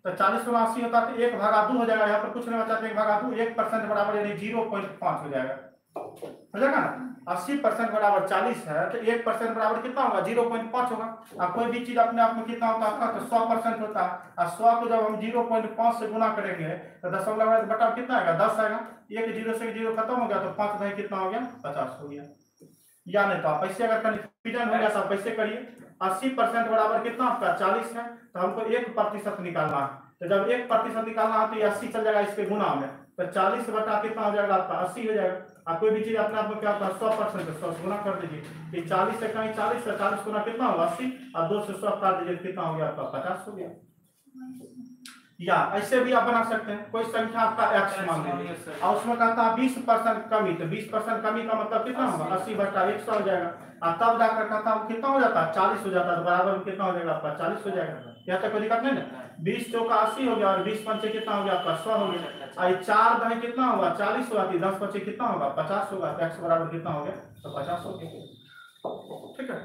तो 40 गुना 80 होता है तो 1/2 हो जाएगा, यहाँ पर कुछ नहीं बचा तो 1/2, 1% बराबर यानी 0.5 हो जाएगा, हो जाएगा ना। 80% बराबर 40 है तो 1% बराबर कितना होगा 0.5 होगा। अब कोई भी चीज अपने आप में कितना होता है आपका, तो 100% होता है, और 100 को जब हम 0.5 से गुना करेंगे तो दशमलव बटा कितना आएगा 10 आएगा, 1 0 से 0 खत्म हो गया तो 5 भाई कितना हो गया 50 हो गया। या नहीं तो आप ऐसे अगर कंफ्यूजन हो गया तो आप ऐसे करिए, 80% बराबर कितना आपका 40 है, तो हमको 1% निकालना है, तो जब 1% निकालना है तो ये 80 चल जाएगा इसके गुना में, तो 40 बटा कितना हो जाएगा आपका 80 हो जाएगा। आप कोई भी चीज अपने आप में क्या होता है 100%, 100 गुना कर दीजिए, कि 40 से कहीं 40 से 40 गुना कितना होगा 80, और 2 से 100 काट दीजिए कितना हो गया आपका 50 हो गया। या ऐसे भी आप बना सकते हैं, कोई संख्या आपका x मान लीजिए और उसमें कहता है 20% कमी, तो 20% कमी का मतलब कितना होगा 80 बटा 100 हो जाएगा, और तब जाकर कहता है कितना हो जाता है 40 हो जाता है, तो बराबर में कितना हो जाएगा आपका 40 हो जाएगा। यहाँ तक कोई दिक्कत नहीं ना, 20 चौका 80 हो गया और 20 पंचे कितना हो गया आपका 100 हो गया, और 4 दही कितना होगा 40 होगा, 10 पंचे कितना होगा 50 होगा, तो x बराबर कितना हो गया तो 50 हो गया। ठीक है,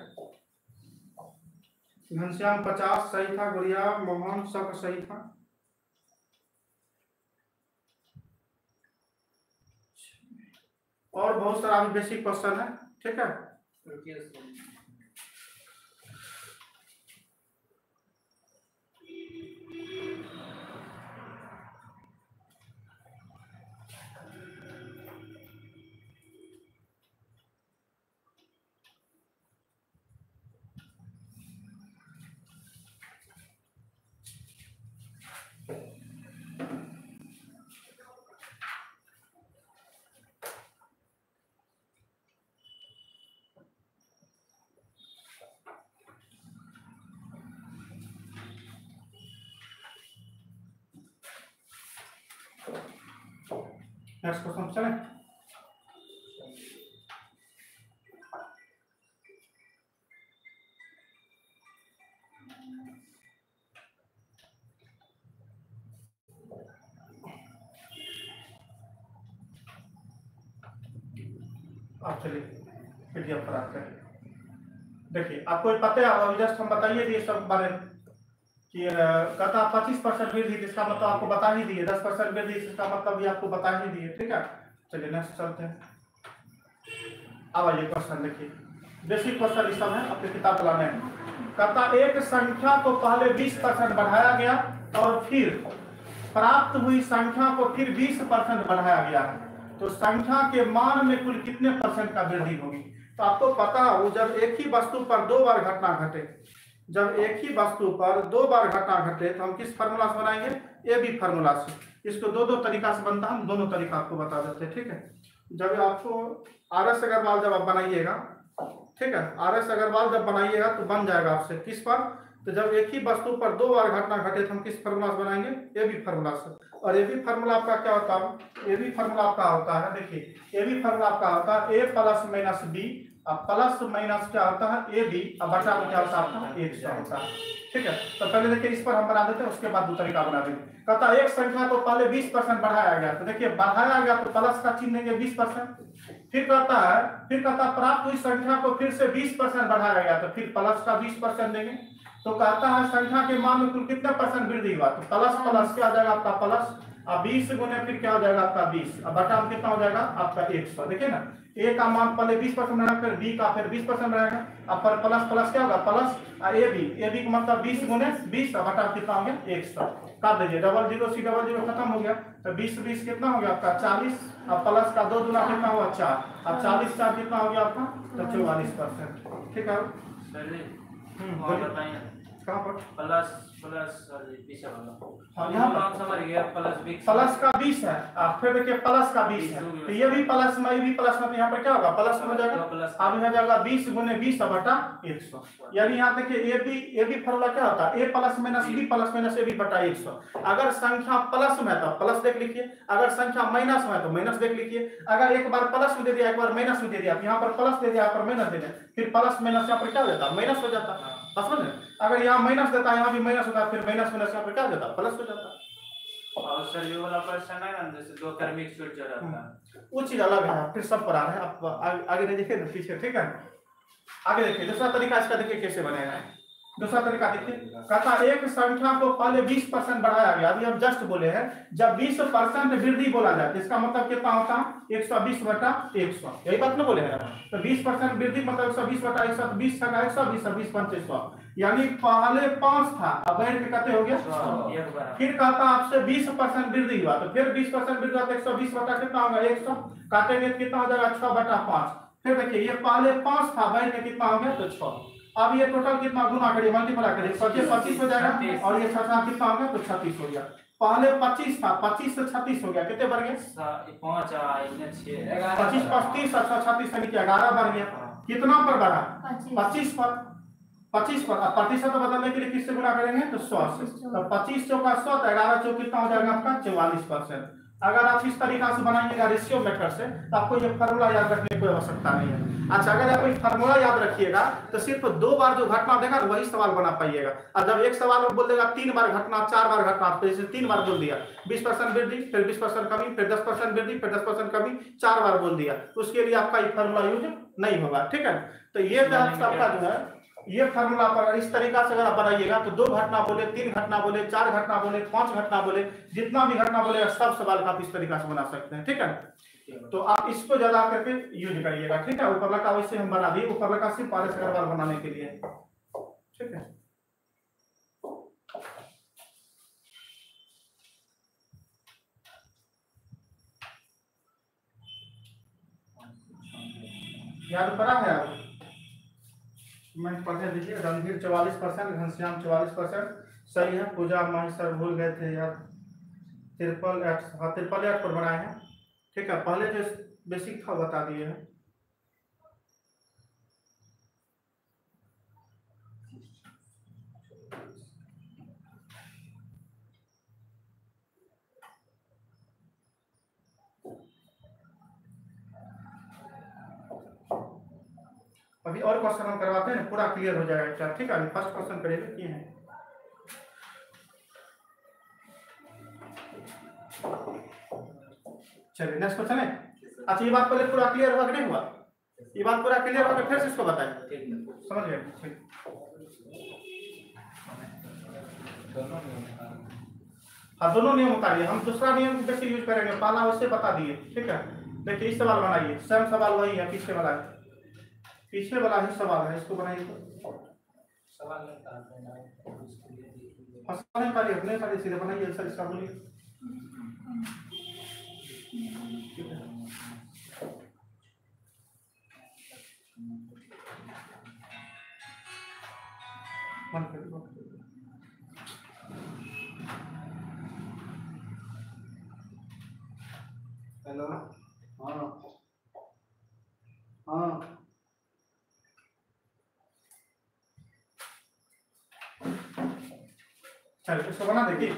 घनश्याम 50 सही था, गुड़िया मोहन सब सही था। और बहुत सारा अभी बेसिक क्वेश्चन है, ठीक है। नेक्स्ट क्वेश्चन चलें। आप चलिए पीडीएफ पर आते हैं। देखिए आपको पता है, अभी जस्ट हम बताइए ये सब बारे में कि कहता 25% वृद्धि, इसका मतलब आपको बता ही दिए। 10% वृद्धि, इसका मतलब भी आपको बता ही दिए, ठीक है। चलिए नेक्स्ट चलते हैं। अब आइए क्वेश्चन देखिए, बेसिक क्वेश्चन इस सब है, अपनी किताब लाने हैं। कहता एक संख्या को पहले 20% बढ़ाया गया और फिर प्राप्त हुई संख्या को फिर 20% बढ़ाया गया है, तो संख्या के मान में कुल कितने परसेंट का वृद्धि होगी। तो आपको पता हो, जब एक ही वस्तु पर 2 बार घटना घटे, जब एक ही वस्तु पर 2 बार घटना घटे तो हम किस फार्मूला से बनाएंगे, ए बी फार्मूला से। इसको दो तरीका से बनता है, हम दोनों तरीका आपको बता देते हैं, ठीक है। जब आपको RS अग्रवाल जब आप बनाइएगा, ठीक है, RS अग्रवाल जब बनाइएगा तो बन जाएगा आपसे किस पर, तो जब एक ही वस्तु पर 2 बार घटना घटे तो हम किस फार्मूला से बनाएंगे, ए बी फार्मूला से। और ए बी फार्मूला आपका क्या होता है, ए बी फार्मूला आपका होता है, देखिए ए बी फार्मूला आपका होता है ए प्लस माइनस बी, अब प्लस माइनस क्या होता है ए बी, अब बटा में क्या होता है 100 होता है, ठीक है। तो पहले देखिए इस पर हम बना देते हैं, उसके बाद दो तरीका बना देंगे। कहता एक संख्या को पहले 20% बढ़ाया गया, तो देखिए बढ़ाया गया तो प्लस का चिन्ह देंगे 20%। फिर कहता है प्राप्त हुई संख्या को फिर से 20% बढ़ाया गया, तो फिर प्लस का 20% देंगे। तो कहता है संख्या के मान में कुल कितने परसेंट वृद्धि हुआ, तो प्लस प्लस क्या आ जाएगा आपका प्लस, अब 20 गुने फिर क्या हो जाएगा आपका 20, अब बटा में कितना हो जाएगा आपका 100। देखिए ना, ए का मान पहले 20% रहेगा, फिर बी का फिर 20% रहेगा, अब पर प्लस प्लस क्या होगा प्लस, ए बी का मतलब 20 गुने 20, अब बटा कितना हो गया 100। काट दीजिए, डबल जीरो सी डबल जीरो खत्म हो गया, तो 20 कितना हो गया आपका 40, अब प्लस का 2 गुना कितना हुआ 4, अब 40 4 कितना हो गया आपका, तो 44%, ठीक है। कहाँ पर प्लस पीछे वाला, हाँ यहाँ पर समझ गया, प्लस का 20 है, फिर देखिए प्लस का 20 है, तो ये भी प्लस में, ये भी प्लस में, यहाँ पर क्या होगा प्लस में हो जाएगा, अब हो जाएगा 20 गुने 20 बटा 100। यानी यहाँ देखिए ए बी फार्मूला क्या होता है, A plus minus B plus minus A B बटा 100। अगर संख्या प्लस में है तो प्लस देख लीजिए, अगर संख्या माइनस में है तो माइनस देख लीजिए। अगर एक बार प्लस में दे दिया, एक बार माइनस में दे दिया, यहाँ पर प्लस दे दिया, यहाँ पर माइनस दे दिया, फिर प्लस माइनस यहाँ पर क्या हो जाता है माइनस हो जाता है, समझ रहे। अगर यहाँ माइनस देता है, यहाँ भी माइनस होता है, फिर माइनस माइनस यहाँ पर क्या हो जाता है प्लस हो जाता है। और सर ये वाला क्वेश्चन है ना, जैसे 2 क्रमिक सूत्र जो रहता है वो चीज अलग है, फिर सब पर आ रहा है, आप आगे नहीं देखिए ना पीछे, ठीक है। आगे देखिए दूसरा तरीका इसका, देखिए कैसे बनेगा। दूसरा तरीका देखिए, कहता एक संख्या को पहले 20% बढ़ाया गया, अभी हम जस्ट बोले हैं जब 20% वृद्धि बोला जाए तो इसका मतलब कितना होता है 120 बटा 100, यही बात ना बोले हैं। तो 20% वृद्धि मतलब 120 बटा 100, 20 का 120, 20 पंचे 100, यानी पहले 5 था, अब बैठ के कहते हो गया। फिर कहता आपसे 20% वृद्धि हुआ, तो फिर 20% वृद्धि हुआ तो 120 बटा कितना होगा 100, काटेंगे तो कितना हो जाएगा 6 बटा 5। फिर देखिए ये पहले 5 था, बैठ के कितना हो गया तो 6। अब ये टोटल कितना गुना करिए, मल्टीप्लाई करिए, 25 हो जाएगा, और ये 6 कितना हो गया तो 36 हो गया। पहले 25 था, 25 से 36 हो गया, कितने बढ़ गए 5 25 35, अच्छा 36 से नीचे 11 बढ़ गया। कितना पर बढ़ा 25 पर, 25 पर। अब प्रतिशत बदलने के लिए किससे गुना करेंगे तो 100 से, तो 25 चौका 100, 11 चौक कितना हो जाएगा आपका 44%। अगर आप इस तरीका से बनाइएगा रेशियो मेथड से तो आपको ये फार्मूला याद रखने की कोई आवश्यकता नहीं है। अच्छा, अगर आप फार्मूला याद रखिएगा तो सिर्फ 2 बार जो घटना देगा वही सवाल बना पाइएगा, और जब एक सवाल में बोल देगा 3 बार घटना 4 बार घटना, तो जैसे 3 बार बोल दिया 20% वृद्धि, फिर 20% कमी, फिर 10% वृद्धि, फिर 10% कमी, 4 बार बोल दिया, उसके लिए आपका ये फार्मूला यूज नहीं होगा, ठीक है। तो ये आपका जो है ये फार्मूला पर इस तरीका से अगर आप बनाइएगा तो 2 घटना बोले, 3 घटना बोले, 4 घटना बोले, 5 घटना बोले, जितना भी घटना बोले सब सवाल का आप इस तरीका से बना सकते हैं, ठीक है। तो आप इसको ज्यादा करके यूज करिएगा, ठीक है। ऊपर लगा वैसे हम बना दिए, ऊपर लगा सिर्फ पारस अग्रवाल बनाने के लिए, ठीक है। याद पड़ा है आप मैं पढ़ने दीजिए। रणधीर 44%, घनश्याम 44%, सही है। पूजा माही सर भूल गए थे यार, ट्रिपल एट, हाँ ट्रिपल एट पर बनाए हैं, ठीक है। पहले जो बेसिक था बता दिए हैं। अभी और क्वेश्चन हम करवाते हैं, पूरा क्लियर हो जाएगा क्या, ठीक है। अभी फर्स्ट क्वेश्चन करेंगे किए हैं। चलिए नेक्स्ट क्वेश्चन है। अच्छा ये बात पहले पूरा क्लियर हुआ कि नहीं हुआ? ये बात पूरा क्लियर हुआ फिर से इसको बताएं, समझ गए? ठीक, हाँ दोनों नियम उतारिए। हम दूसरा नियम कैसे यूज करेंगे, पहला उससे बता दिए, ठीक है। देखिए इस सवाल बनाइए, सेम सवाल वही है, पीछे वाला है, पीछे वाला ही सवाल है, इसको बनाइए। सवाल नहीं पारिए, अपने सारे सीधे बनाइए, सर इसका बोलिए। हेलो, हाँ हाँ चलिए इसको बना देखिए।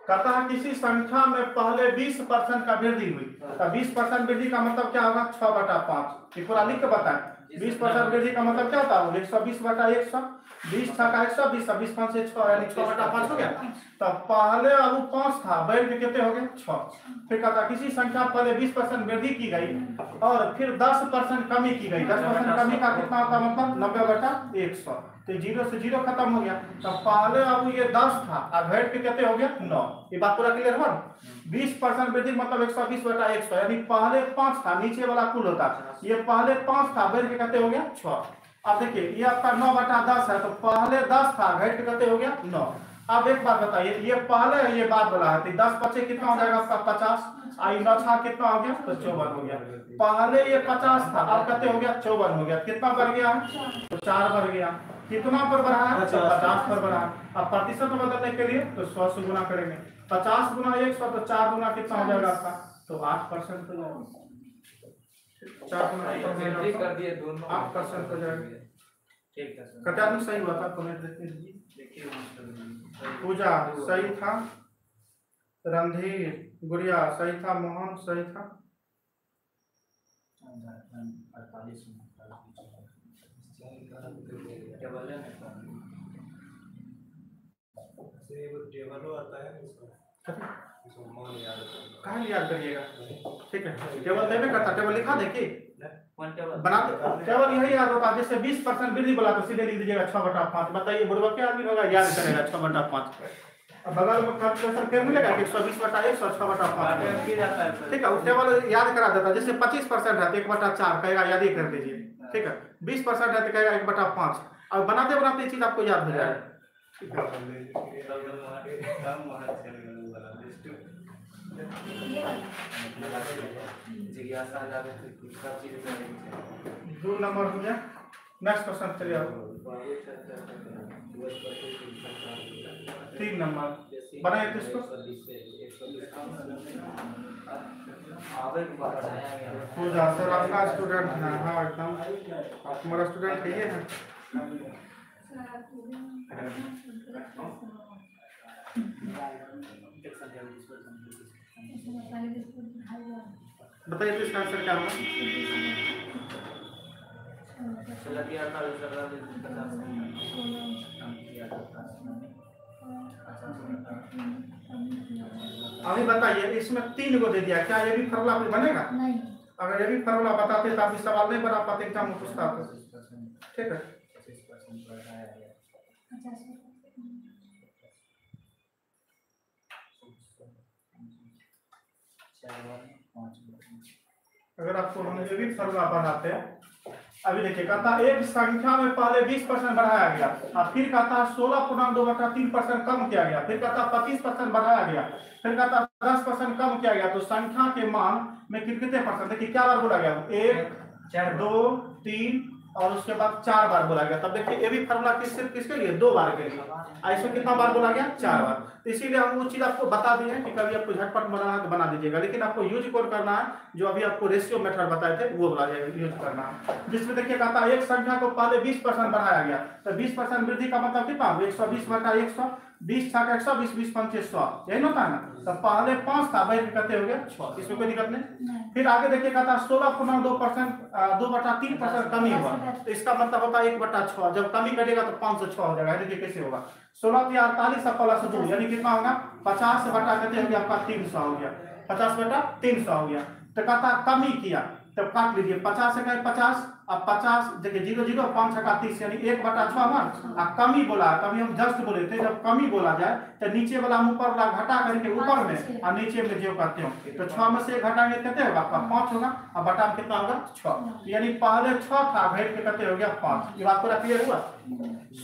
कहता है किसी संख्या में पहले 20% का वृद्धि हुई, तो 20% वृद्धि का मतलब क्या होगा? 6/5। ये पूरा लिख के बताएं। 20% वृद्धि का मतलब क्या होता है? 120/100, 20 का 120, 20 5 से 6 यानी 6/5 हो गया। तो पहले अब 5 था, बढ़ के कितने हो गए? 6। फिर कहता किसी संख्या पहले 20% वृद्धि की गई और फिर 10% कमी की गई। 10% कमी का कितना होता है? मतलब 90/100। तो 0 से 0 खत्म हो गया। तो पहले अब ये 10 था और घट के कितने हो गया? 9। ये बात पूरा क्लियर हुआ? 20% वृद्धि मतलब 120/100, यानी पहले 5 था, नीचे वाला कुल होता, ये पहले 5 था, बढ़ के कितने हो गया? 6। अब देखिए ये आपका 9/10 है, तो पहले 10 था, घट के कितने हो गया? 9। अब एक बात बताइए, ये पहले ये बात बोला है, तो 10 बचे कितना हो जाएगा आपका? 50। आई 9 था कितना हो गया? तो 54 हो गया। पहले ये 50 था, अब कितने हो गया? 54 हो गया। कितना बढ़ गया? तो 4 बढ़ गया। कितना पर बढ़ा है? 50 पर बढ़ा। अब प्रतिशत में बदलने के लिए तो 100 से गुना करेंगे। 50 गुना 100, तो 4 गुना कितना हो जाएगा आपका? तो 8% हो जाएगा। 4 गुना कर दिए दोनों 8% हो जाएगा। ठीक है सर, कटा सही हुआ था, कमेंट देखिए। पूजा सही था, रणधीर गुड़िया सही था, मोहन सही था। कहाँ याद करिएगा, ठीक है। टेबल देवे करता, टेबल लिखा देखिए बना, टेबल यही याद होता है। जैसे 20% वृद्धि बोला तो सीधे लिख दीजिएगा 6/5। बताइए बुढ़वा क्या आदमी होगा याद करेगा 6/5। अब बगल में कैलकुलेशन कर मिलेगा 120/100, 6/5, ठीक है। उस टेबल याद करा देता। जैसे 25% है तो 1/4 कहेगा, याद ही कर दीजिए, ठीक है। 20% है तो कहेगा 1/5। और बनाते बनाते ये चीज आपको याद हो जाएगा, ठीक है। 2 नंबर हो गया। नेक्स्ट क्वेश्चन चलिए आओ। 3 नंबर बनाए किसको? पूजा सर आपका स्टूडेंट है, हाँ एकदम आप हमारा स्टूडेंट है, ये है। बताइए इसका आंसर क्या होगा? अभी बताइए इसमें 3 को दे दिया, क्या ये भी फॉर्मूला बनेगा? नहीं। अगर ये भी फॉर्मूला बताते तो आप सवाल नहीं बना पाते, एग्जाम में पूछता आपको, ठीक है। अगर आपको हम ये भी फॉर्मूला बढ़ाते हैं, अभी देखिए कहता है एक संख्या में पहले 20% बढ़ाया गया और फिर कहता है 16.2/3% कम किया गया, फिर कहता है 25% बढ़ाया गया, फिर कहता है 10% कम किया गया, तो संख्या के मान में कितने परसेंट, देखिए क्या बार बोला गया, 1 2 3 और उसके बाद 4 बार बोला गया। तब देखिए ये भी फॉर्मूला किसके लिए, 2 बार के लिए, ऐसे कितना बार बोला गया, 4 बार। तो इसीलिए हम वो चीज आपको बता दिए कि कभी आपको झटपट बनाना है तो बना दीजिएगा, लेकिन आपको यूज कौन करना है, जो अभी आपको रेशियो मेथड बताए थे वो वाला यूज करना है, जिसमें देखिए कहता है एक संख्या को पहले 20% बढ़ाया गया, तो 20% वृद्धि का मतलब कितना, 120/100, 20 छाक 120, 20 पंचे 100, यही होता है ना। तो पहले 5 था, वही कहते हो गया 6, इसमें कोई दिक्कत नहीं। फिर आगे देखिए कहता है 16.2%, 2/3% कमी हुआ, तो इसका मतलब होता है 1/6, जब कमी करेगा तो 506 हो जाएगा। देखिए कैसे होगा, 16×48 प्लस 2 यानी कितना होगा, 50 बटा कहते हो गया आपका 300 हो गया, 50/300 हो गया। तो कहता कमी किया, तब काट लीजिए, 50 से 50, अब 50 देखिए 0 0 5 छक्का 30 यानी 1/6 हुआ। अब कमी बोला, कभी हम जस्ट बोले थे, जब कमी बोला जाए तो नीचे वाला हम ऊपर वाला घटा करके ऊपर में और नीचे में जो करते हो, तो 6 में से घटाएंगे कितने होगा आपका 5 होगा, और बटा में कितना होगा 6, यानी पहले 6 था घट के कितने हो गया 5। ये बात पूरा क्लियर हुआ।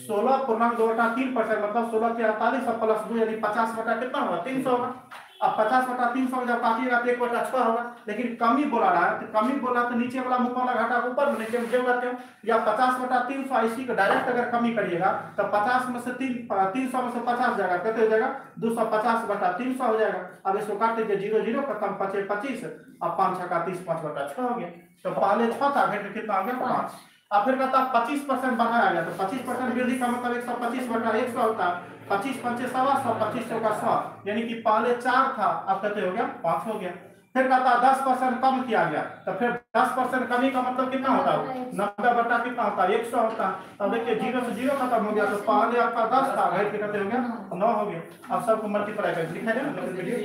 16.2/3% मतलब 16×48 प्लस 2 यानी 50 बटा कितना होगा 300 होगा। अब 50/300 जब काटिएगा तो 1/6 होगा, लेकिन कमी बोला रहा है, तो कमी बोला तो नीचे वाला मुख वाला घटा ऊपर में नीचे में जो करते हो, या 50/300 इसी को डायरेक्ट अगर कमी करिएगा तो 50 में से 300 में से 50 जाएगा, कितने हो जाएगा 250/300 हो जाएगा। अब इसको काट दीजिए, 0 0 खत्म, 5 25, अब 5 छक्का 30, 5/6 हो गया। तो पहले 6 था, घट कितना हो गया 5। अब फिर कहता 25% बढ़ाया गया, तो 25% वृद्धि का मतलब 125/100 होता है, 25 पंचे 100, 25 चौका 100, यानी कि पहले 4 था, अब कहते हो गया 5 हो गया। फिर कहता 10% कम किया गया, तो फिर 10% कमी का मतलब कितना होता है, 90 बटा कितना होता है 100 होता है। अब देखिए 0 से 0 खत्म हो गया, तो पहले आपका 10 था, घट के कहते हो गया 9 हो गया। अब सबको मल्टीप्लाई करके लिखा जाए ना वीडियो,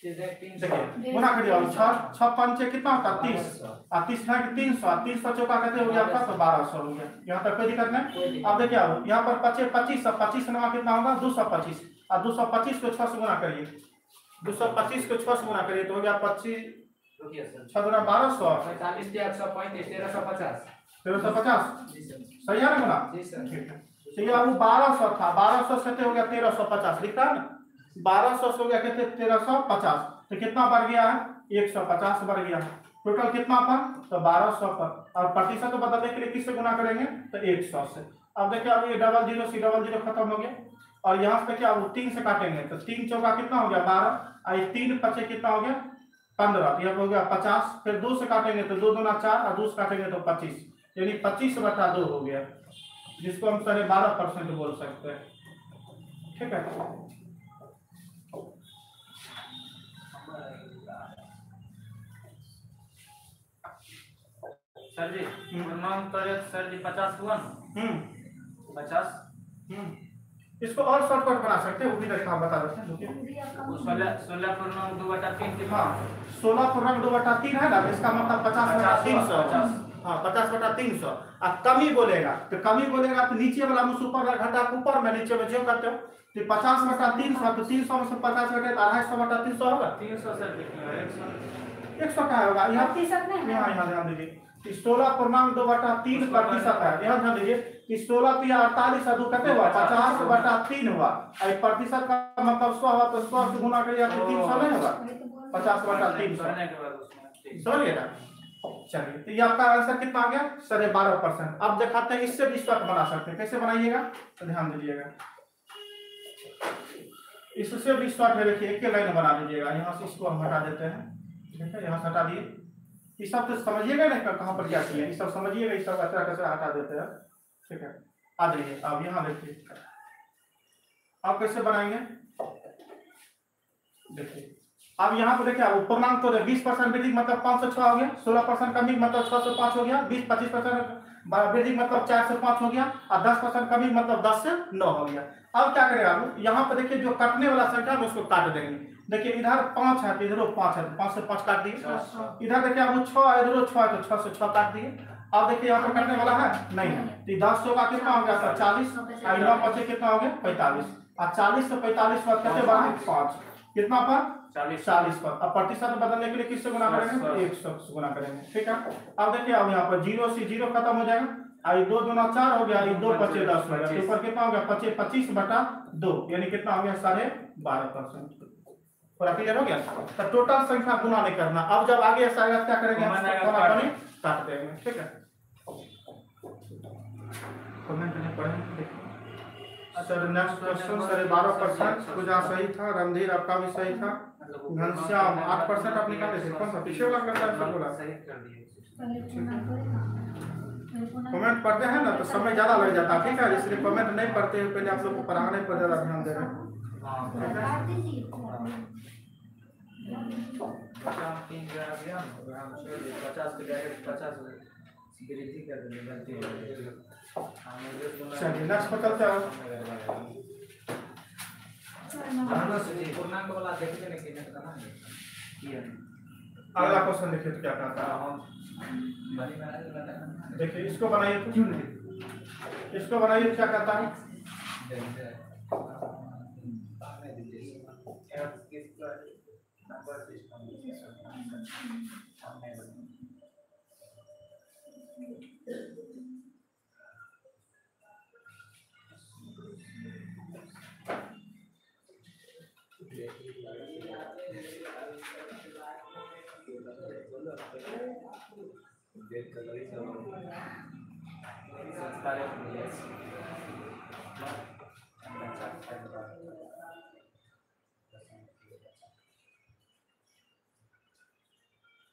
देखिए गुना करिए, 6 पंचे कितना होता है 30, और 30 है 300, 300 चौका कहते हो गया आपका, तो 1200 हो गया। यहाँ तक कोई दिक्कत नहीं। अब देखिए अब यहाँ पर 25, 25 नवा कितना होगा 225, और 225 को 6 से गुना करिए, 225 को 6 से गुना करिए तो हो गया 25, 6 गुना 1200, 1350, सही है ना गुना, ठीक है। तो ये अब 1200 था, 1200 से हो गया 1350, लिखता है ना, 1200 से हो गया कहते 1350, तो कितना बढ़ गया है 150 बढ़ गया, टोटल कितना पर, तो 1200 पर। और प्रतिशत को बदलने के लिए किससे गुना करेंगे, तो 100 से। अब देखिए अब ये 00 से 00 खत्म हो गया, और यहाँ से क्या वो 3 से काटेंगे, तो 3 चौका कितना हो गया 12, और 3 पचे कितना हो गया 15, यह हो गया 50। फिर 2 से काटेंगे तो 2 दूना 4, और 2 से काटेंगे तो 25, यानी 25/2 हो गया, जिसको हम 12.5% बोल सकते हैं। ठीक है, सर जी पूर्णांक करे सर जी 50 हुआ ना, 50 इसको और शॉर्टकट बना सकते हैं, वो भी तरीका हम बता देते हैं। 16 पूर्णांक 2/3 के, हाँ 16 पूर्णांक 2/3 है ना, इसका मतलब 50/300, हाँ 50/300। अब कमी बोलेगा तो कमी बोलेगा तो नीचे वाला मुझ ऊपर घटा ऊपर में, नीचे में जो करते हो तो 50/300, तो 300 में से 50 घटे 250/300 होगा, 300 सर लिखिए, 100 का होगा। यहाँ ध्यान दीजिए 16.2/3% है, ध्यान दीजिए कि 16 × 48 और 2 कितने हुआ 50/3 हुआ, और प्रतिशत का मतलब 100 हुआ, तो 100 से गुना करिए तो 300 नहीं होगा, 50/300 समझिएगा। चलिए तो ये आपका आंसर कितना आ गया 12.5%। अब दिखाते हैं इससे भी शॉर्ट बना सकते हैं, कैसे बनाइएगा तो ध्यान दीजिएगा, इससे भी शॉर्ट है। देखिए एक लाइन बना दीजिएगा, यहाँ से इसको हम हटा देते हैं, ठीक है, यहाँ से हटा दिए। ये सब तो समझिएगा ना कहाँ पर क्या किया, ये सब समझिएगा, ये सब अच्छा कैसे हटा देते हैं, ठीक है। आ जाइए अब यहाँ देखिए आप कैसे बनाएंगे, देखिए अब यहाँ पर देखिए अब पूर्णांक तो 20% वृद्धि मतलब 506 हो गया, 16% कमी मतलब 6 से 5 हो गया, 20-25% वृद्धि मतलब 4 से 5 हो गया, और 10% कमी मतलब 10 से 9 हो गया। अब क्या करेगा आप यहाँ पर देखिए जो कटने वाला संख्या है उसको काट देंगे। देखिए इधर 5 है तो इधर 5 है, 5 से 5 काट दिए। इधर देखिए अब 6 है, इधर 6 है तो 6 से 6 काट दिए। अब देखिए यहाँ पर कटने वाला है नहीं है, तो 10 का कितना हो गया 40, और 9 5 कितना हो गया 45, और 40 से 45 बाद कितने बना 5, कितना पर 40 पर। अब प्रतिशत बदलने के लिए किससे गुना करेंगे? 100 से गुना करेंगे, ठीक है। अब देखिए अब यहाँ पर 0 से 0 खत्म हो जाएगा, आई 2 दूना 4 हो गया, आई 2 पचे 10 हो गया, तो ऊपर कितना हो गया? 25/2 यानी कितना हो गया? 12.5%। पूरा क्लियर हो गया। तो टोटल संख्या गुना नहीं करना। अब जब आगे ऐसा आएगा क्या करेंगे? काट देंगे, ठीक है। कमेंट नहीं पढ़ेंगे सर। नेक्स्ट क्वेश्चन सर 12% पूजा सही था, रणधीर आपका भी सही था, घनश्याम 8% आप निकाले थे। कौन सा पीछे वाला करता है? सब बोला कमेंट पढ़ते हैं ना तो समय ज्यादा लग जाता है, ठीक है, इसलिए कमेंट नहीं पढ़ते हैं, पहले आप लोग को पढ़ाने पर ज्यादा ध्यान दे रहे हैं। चलिए नेक्स्ट पर चलते हैं। अगला क्वेश्चन देखिए तो क्या कहता है। देखिए इसको बनाइए तो क्यों नहीं, इसको बनाइए क्या कहता है।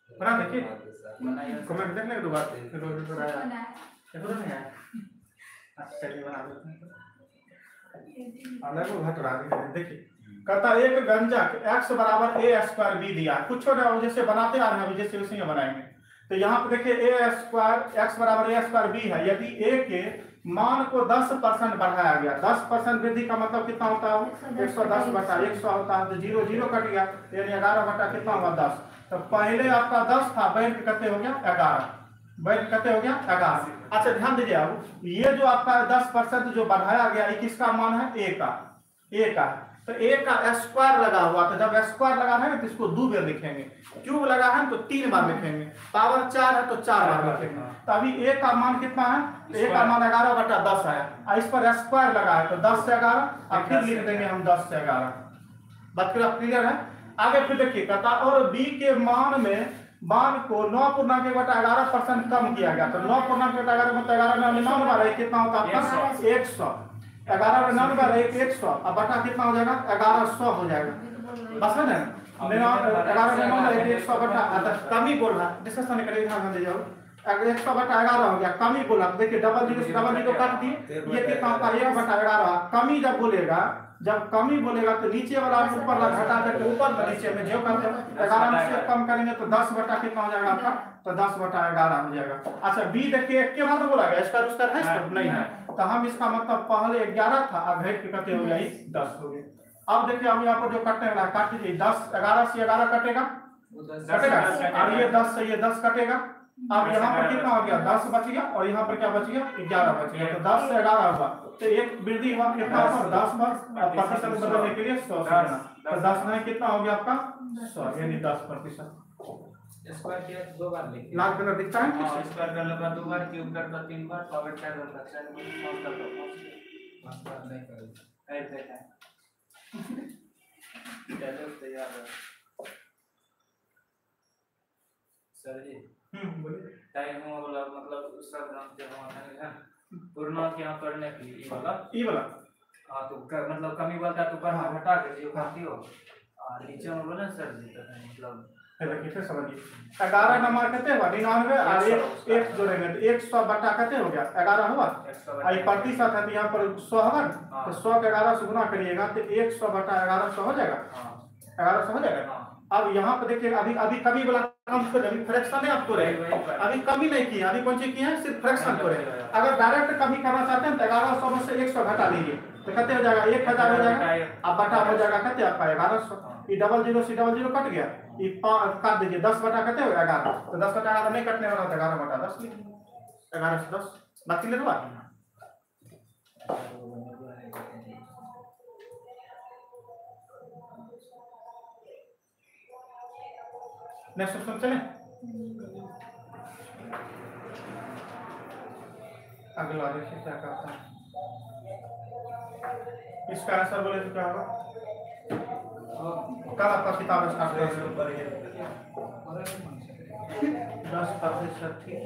बना देखिए कमेंट देख लेंगे दोबारा। चलिए बना देते हैं। अलग घट रहा है। देखिए कहता एक व्यंजक x बराबर a स्क्वायर b दिया है, कुछ छोटा जैसे बनाते आ रहे हैं अभी, जैसे उसी में बनाएंगे। तो यहाँ पे देखिए a स्क्वायर x बराबर a स्क्वायर b है। यदि a के मान को 10% बढ़ाया गया, 10% वृद्धि का मतलब कितना होता है? 110/100 होता है, तो 0 0 कट गया, यानी 11 बटा कितना हुआ? 10। तो पहले आपका 10 था, बैंक कितने हो गया? 11, बैंक कितने हो गया? 11। अच्छा ध्यान दीजिए, अब ये जो आपका 10% जो बढ़ाया गया, ये किसका मान है? a का, a का। तो a का स्क्वायर लगा हुआ, तो जब स्क्वायर लगा है तो इसको 2 बार लिखेंगे, क्यूब लगा है तो 3 बार लिखेंगे, पावर 4 है तो 4 बार लिखेंगे। तो अभी a का मान कितना है? a का मान 11/10 है, इस पर स्क्वायर लगा है तो 10 से 11, और फिर लिख देंगे हम 10 से 11। बात क्लियर है? आगे फिर देखिए कहता और b के मान में मान को 9.11% कम किया गया, तो 9.11 मतलब 11 में 9 बार कितना होता है? 100। 11 में 9 बार 100, अब बटा कितना हो जाएगा? 1100 हो जाएगा। बस है ना? 11 में 9 बार 100 बटा, कम ही बोल रहा, डिस्कशन करेंगे, ध्यान दे जाओ। 100/11 हो गया, कम ही बोला। देखिए डबल जीरो काट दिए, ये कितना होता है? 1/11। कमी जब बोलेगा, जब कमी बोलेगा तो नीचे वाला ऊपर वाला घटा देते, ऊपर में नीचे में जो करते 11 से कम करेंगे तो 10 बटा कितना हो जाएगा आपका? तो 10/11 हो जाएगा। अच्छा बी देखिए एक के बाद बोला गया, इसका उत्तर है इसका नहीं है, तो हम इसका मतलब पहले 11 था, अब घट के कटे हो गया 10 हो गए। अब देखिए हम यहाँ पर जो कटने वाला काट दीजिए, 10 11 से 11 कटेगा, और ये 10 से ये 10 कटेगा। अब यहाँ पर कितना हो गया? 10 बच गया, और यहाँ पर क्या बच गया? 11 बच गया, तो 10 से 11 हुआ, तो एक वृद्धि हुआ कितना? 10 पर प्रतिशत बदलने के लिए 100 से गुना, तो 10 में कितना हो गया आपका? 100, यानी 10%। स्क्वायर किया 2 बार लिखिए, लाल कलर दिखता है? हां स्क्वायर कर लगा 2 बार, क्यूब कर लो 3 बार, पावर 4 कर लो 4 बार, नहीं करें ऐसे है। चलो तैयार है सर जी। बोलिए। टाइम वाला मतलब सब जानते हैं ना, पूर्णांक यहाँ करने के लिए वाला हाँ, तो मतलब कमी बोलता है तो ऊपर में घटा के जो करती हो, और नीचे में बोले सर जी तो मतलब फिर समझिए 11 नंबर कहते हैं 99, और एक जोड़ेंगे तो 100 बटा कहते हो गया 11 हुआ, और प्रतिशत है तो यहाँ पर 100 होगा, तो 100 के 11 से गुना करिएगा तो 100/1100 हो जाएगा, 1100 हो जाएगा। अब यहाँ पे देखिए अभी कमी वाला काम को, अभी फ्रैक्शन है आपको रहे, अभी कमी नहीं किया, अभी कौन सी की है? सिर्फ फ्रैक्शन को रहे। अगर डायरेक्ट कमी करना चाहते हैं तो 1100 में से 100 घटा लीजिए, तो कहते हो जाएगा 1000 हो जाएगा, अब बटा हो जाएगा कहते आपका 1100। ये डबल जीरो से डबल जीरो कट गया, ये काट दीजिए 10 बटा कहते हो 11, तो 10 बटा 11 नहीं कटने वाला, 11/10 लिखिए, 11 से 10 बात क्लियर हुआ? नेक्स्ट क्वेश्चन चले। अगला देखिए क्या करता है। इसका आंसर बोले तो क्या होगा? कल आपका किताब स्टार्ट कर 10%। ठीक,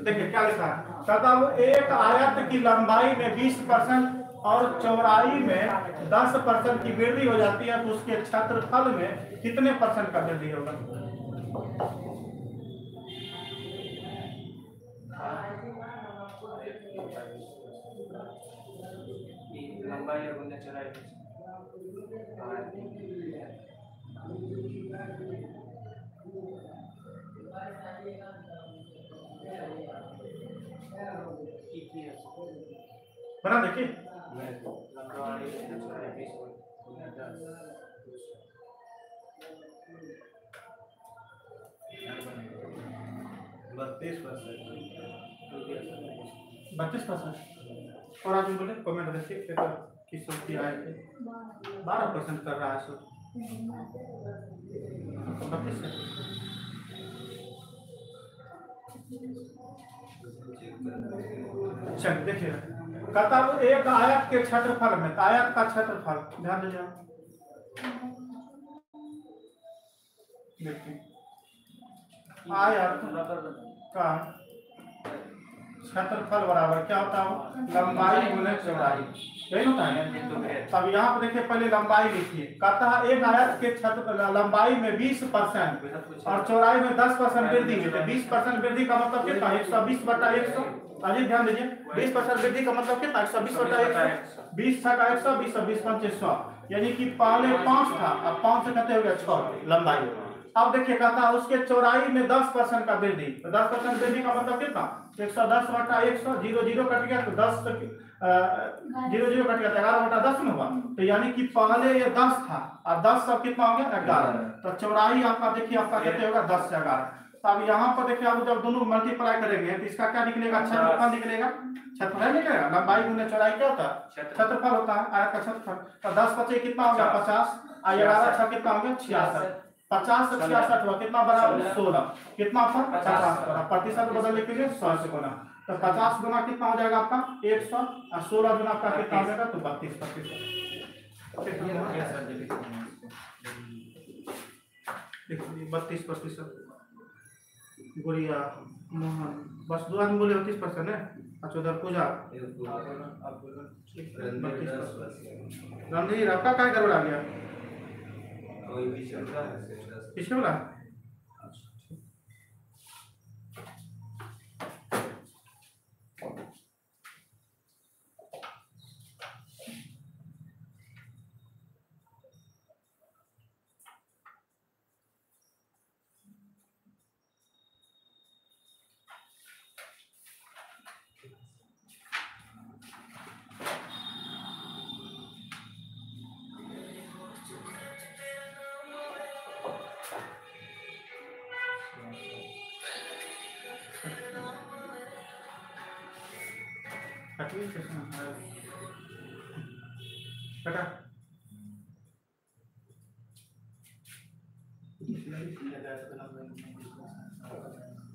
देखिए क्या लिखा है। कहता वो एक आयत की लंबाई में 20% और चौड़ाई में 10% की वृद्धि हो जाती है तो उसके क्षेत्रफल में कितने % का वृद्धि होगा? लंबाई और गुना चौड़ाई बना देखिए। 32%। और आप बोले कमेंट देखिए पेपर किस की आए थे 12% कर रहा है सर। 32 चलिए देखिए। कहता हूँ एक आयत के क्षेत्रफल में, आयत का क्षेत्रफल ध्यान दीजिए। देखिए आयत का क्षेत्रफल बराबर क्या होता है? लंबाई गुने चौड़ाई, यही होता है। तब यहाँ पर देखिए पहले लंबाई लिखिए। कहता है एक आयत के क्षेत्र लंबाई में 20% और चौड़ाई में 10% वृद्धि हुई है। 20% वृद्धि का मतलब कितना? 120/100। अजी ध्यान दीजिए 20% वृद्धि का मतलब कितना? 120/100। 20 था 100, 20 20 5 100, यानी कि पहले 5 था, अब 5 से कितने हो गया? 6 लंबाई। अब देखिए कहता है उसके चौड़ाई में 10% का वृद्धि। तो 10% वृद्धि का मतलब कितना? 110/100, 0 0 कट गया तो 10 0 0 कट गया तो 11/10 में हुआ। तो यानी कि पहले ये 10 था और 10 सब कितना हो गया? 11। तो चौड़ाई आपका देखिए आपका कितने होगा? 10 से 11। तो अब यहाँ पर देखिए आप जब दोनों मल्टीप्लाई करेंगे तो इसका क्या निकलेगा? क्षेत्रफल निकलेगा। क्षेत्रफल निकलेगा। लंबाई गुने चौड़ाई क्या होता है? क्षेत्रफल होता है, आयत का क्षेत्रफल। तो 10 बचे कितना हो गया? 50 और 11 6 कितना हो गया? 66। 50 से 66 हुआ कितना बराबर? 16। कितना पर? 50 पर। प्रतिशत बदलने के लिए 100 से गुना। तो 50 गुना कितना हो जाएगा आपका? 100 और 16 गुना आपका कितना हो जाएगा? तो 32%। देखिए 32%। गुड़िया मोहन बस दो आदमी बोले 32% है। अच्छा उधर पूजा रणधीर आपका क्या गड़बड़ा गया? पीछे वाला बेटा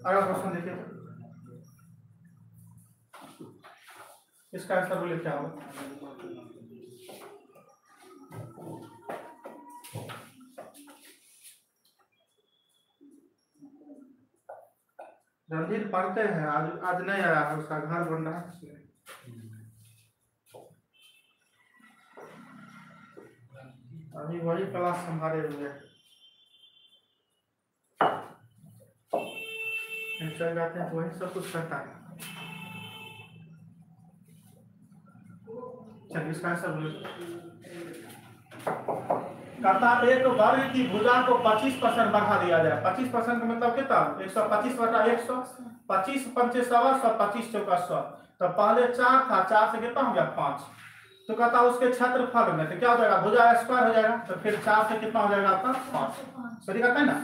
अगला क्वेश्चन देखिए। इसका आंसर बोले क्या होगा? रणधीर पढ़ते हैं, आज नहीं आया है, उसका घर बन रहा है। अभी वही क्लास संभाले हुए चल जाते हैं तो वही सब कुछ करता है। चलिए इसका आंसर बोले। कहता एक वर्ग की भुजा को 25% बढ़ा दिया जाए। 25% का मतलब कितना? 125/100। 25 पंचे 100, 25 चौका 100। तो पहले 4 था, 4 से कितना हो गया? 5। तो कहता उसके क्षेत्रफल में तो क्या हो जाएगा? भुजा स्क्वायर हो जाएगा। तो फिर 4 से कितना हो जाएगा आपका? 5। सही कहते हैं ना।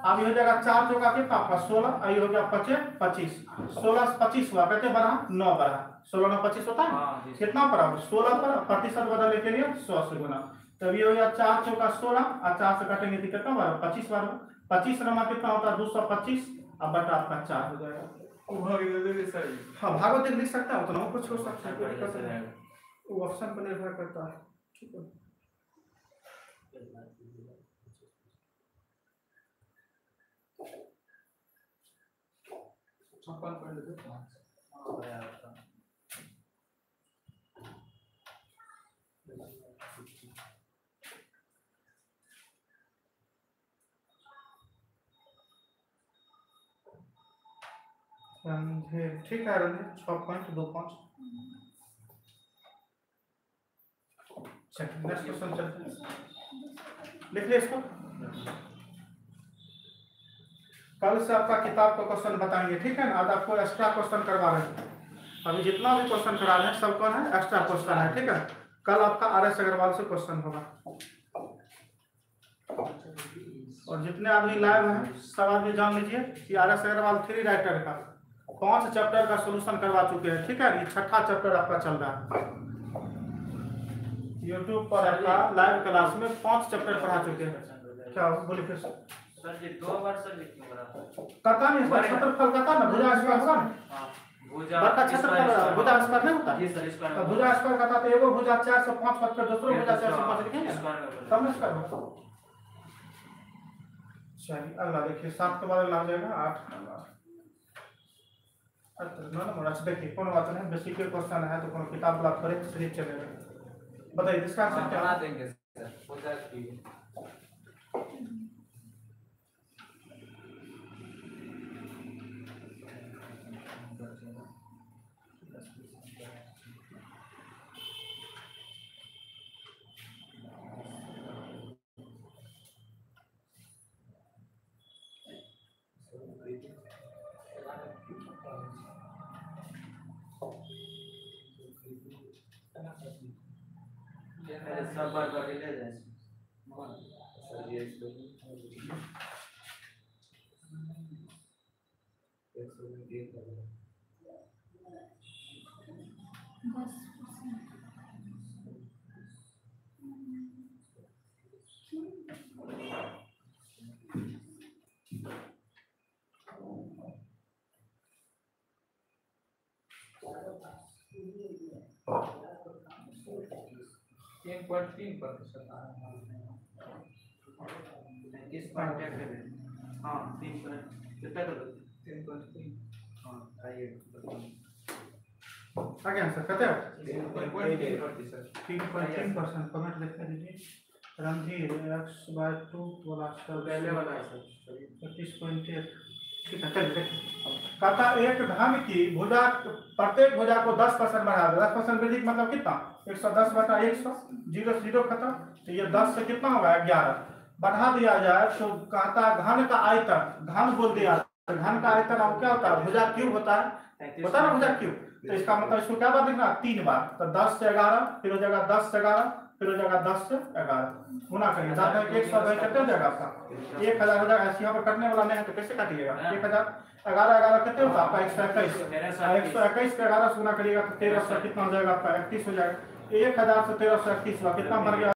अब ये हो जाएगा 4 चौका कितना आपका? 16। ये हो गया 25। 16 से 25 हुआ, कैसे बढ़ा? 9 बढ़ा। 16 9 25 होता है कितना पर? 16 पर। प्रतिशत बदलने के लिए 100 से गुना। तब ये हो गया 4 चौका 16 और 4 से काटेंगे तो कितना बार? 25 बार। 25 रमा कितना होता है 225 अब बटा आपका 4 हो जाएगा। हाँ भागो देख लिख सकता है, उतना कुछ हो सकता है, कोई दिक्कत नहीं है, वो ऑप्शन पर निर्भर करता है। ठीक है, ठीक है रणधीर 6.25। चलिए नेक्स्ट क्वेश्चन चलते हैं, लिख ले इसको। कल से आपका किताब का क्वेश्चन बताएंगे, ठीक है ना। आज आपको एक्स्ट्रा क्वेश्चन करवा रहे हैं, अभी जितना भी क्वेश्चन करा रहे हैं सब कौन है, एक्स्ट्रा क्वेश्चन है, ठीक है। कल आपका RS अग्रवाल से क्वेश्चन होगा, और जितने आदमी लाइव हैं सब आदमी जान लीजिए कि RS अग्रवाल 3 राइटर का 5 चैप्टर का सोल्यूशन करवा चुके हैं, ठीक है। ये 6ठा चैप्टर आपका चल रहा है, यूट्यूब पर आपका लाइव क्लास में 5 चैप्टर पढ़ा चुके हैं। क्या बोले फिर सर जी 2 बार सर जी क्यों करा कथा नहीं, इसका क्षेत्रफल कथा ना भुजा स्क्वायर होगा ना, हां भुजा बड़ा क्षेत्रफल भुजा स्क्वायर नहीं होता जी सर, स्क्वायर तो भुजा स्क्वायर कथा तो एगो भुजा 405 पद पर दूसरो भुजा 405 लिखेंगे तब ना स्क्वायर होगा। चलिए अगला देखिए 7 के बाद लग जाएगा 8 नंबर। अच्छा नंबर अच्छा देखिए कौन बात नहीं, बेसिक के क्वेश्चन है तो कौन किताब वाला थोड़े सीरीज चलेगा। बताइए इसका आंसर क्या बना देंगे सर, हो जाएगा। सब बार बार ले जाए सर ये इसको इस कांटेक्ट है। हां 3 कितना कर दो 3.3। हां आइए आगे आंसर कहते हो 3.3% 3.3% कमेंट लिख दीजिए। रणधीर x/2 वाला सब पहले वाला है सर 25.1 ठीक है। चलिए देखिए कहता एक घन की भुजा प्रत्येक भुजा को 10% बढ़ा दे, 10% वृद्धि मतलब कितना 110/100 0 0 खत्म, तो ये 10 से कितना होगा 11 बढ़ा दिया जाए तो कहता घन का आयतन, घन बोल दिया तो घन का आयतन अब क्या होता है भुजा क्यूब होता है, होता है ना भुजा क्यूब, तो इसका मतलब इसको क्या बात लिखना 3 बार, तो 10 से 11 फिर हो जाएगा 10 से 11 फिर हो जाएगा 10 से 11 गुना करिए जाते हैं 100 कितने हो जाएगा आपका 1000 हो जाएगा। ऐसे यहाँ पर कटने वाला नहीं है तो कैसे काटिएगा 1000 11 11 कितने होता है आपका 121 121 के 11 से गुना करिएगा तो 1300 कितना हो जाएगा आपका 31 हो जाएगा। 1000 से 1331 कितना बढ़ गया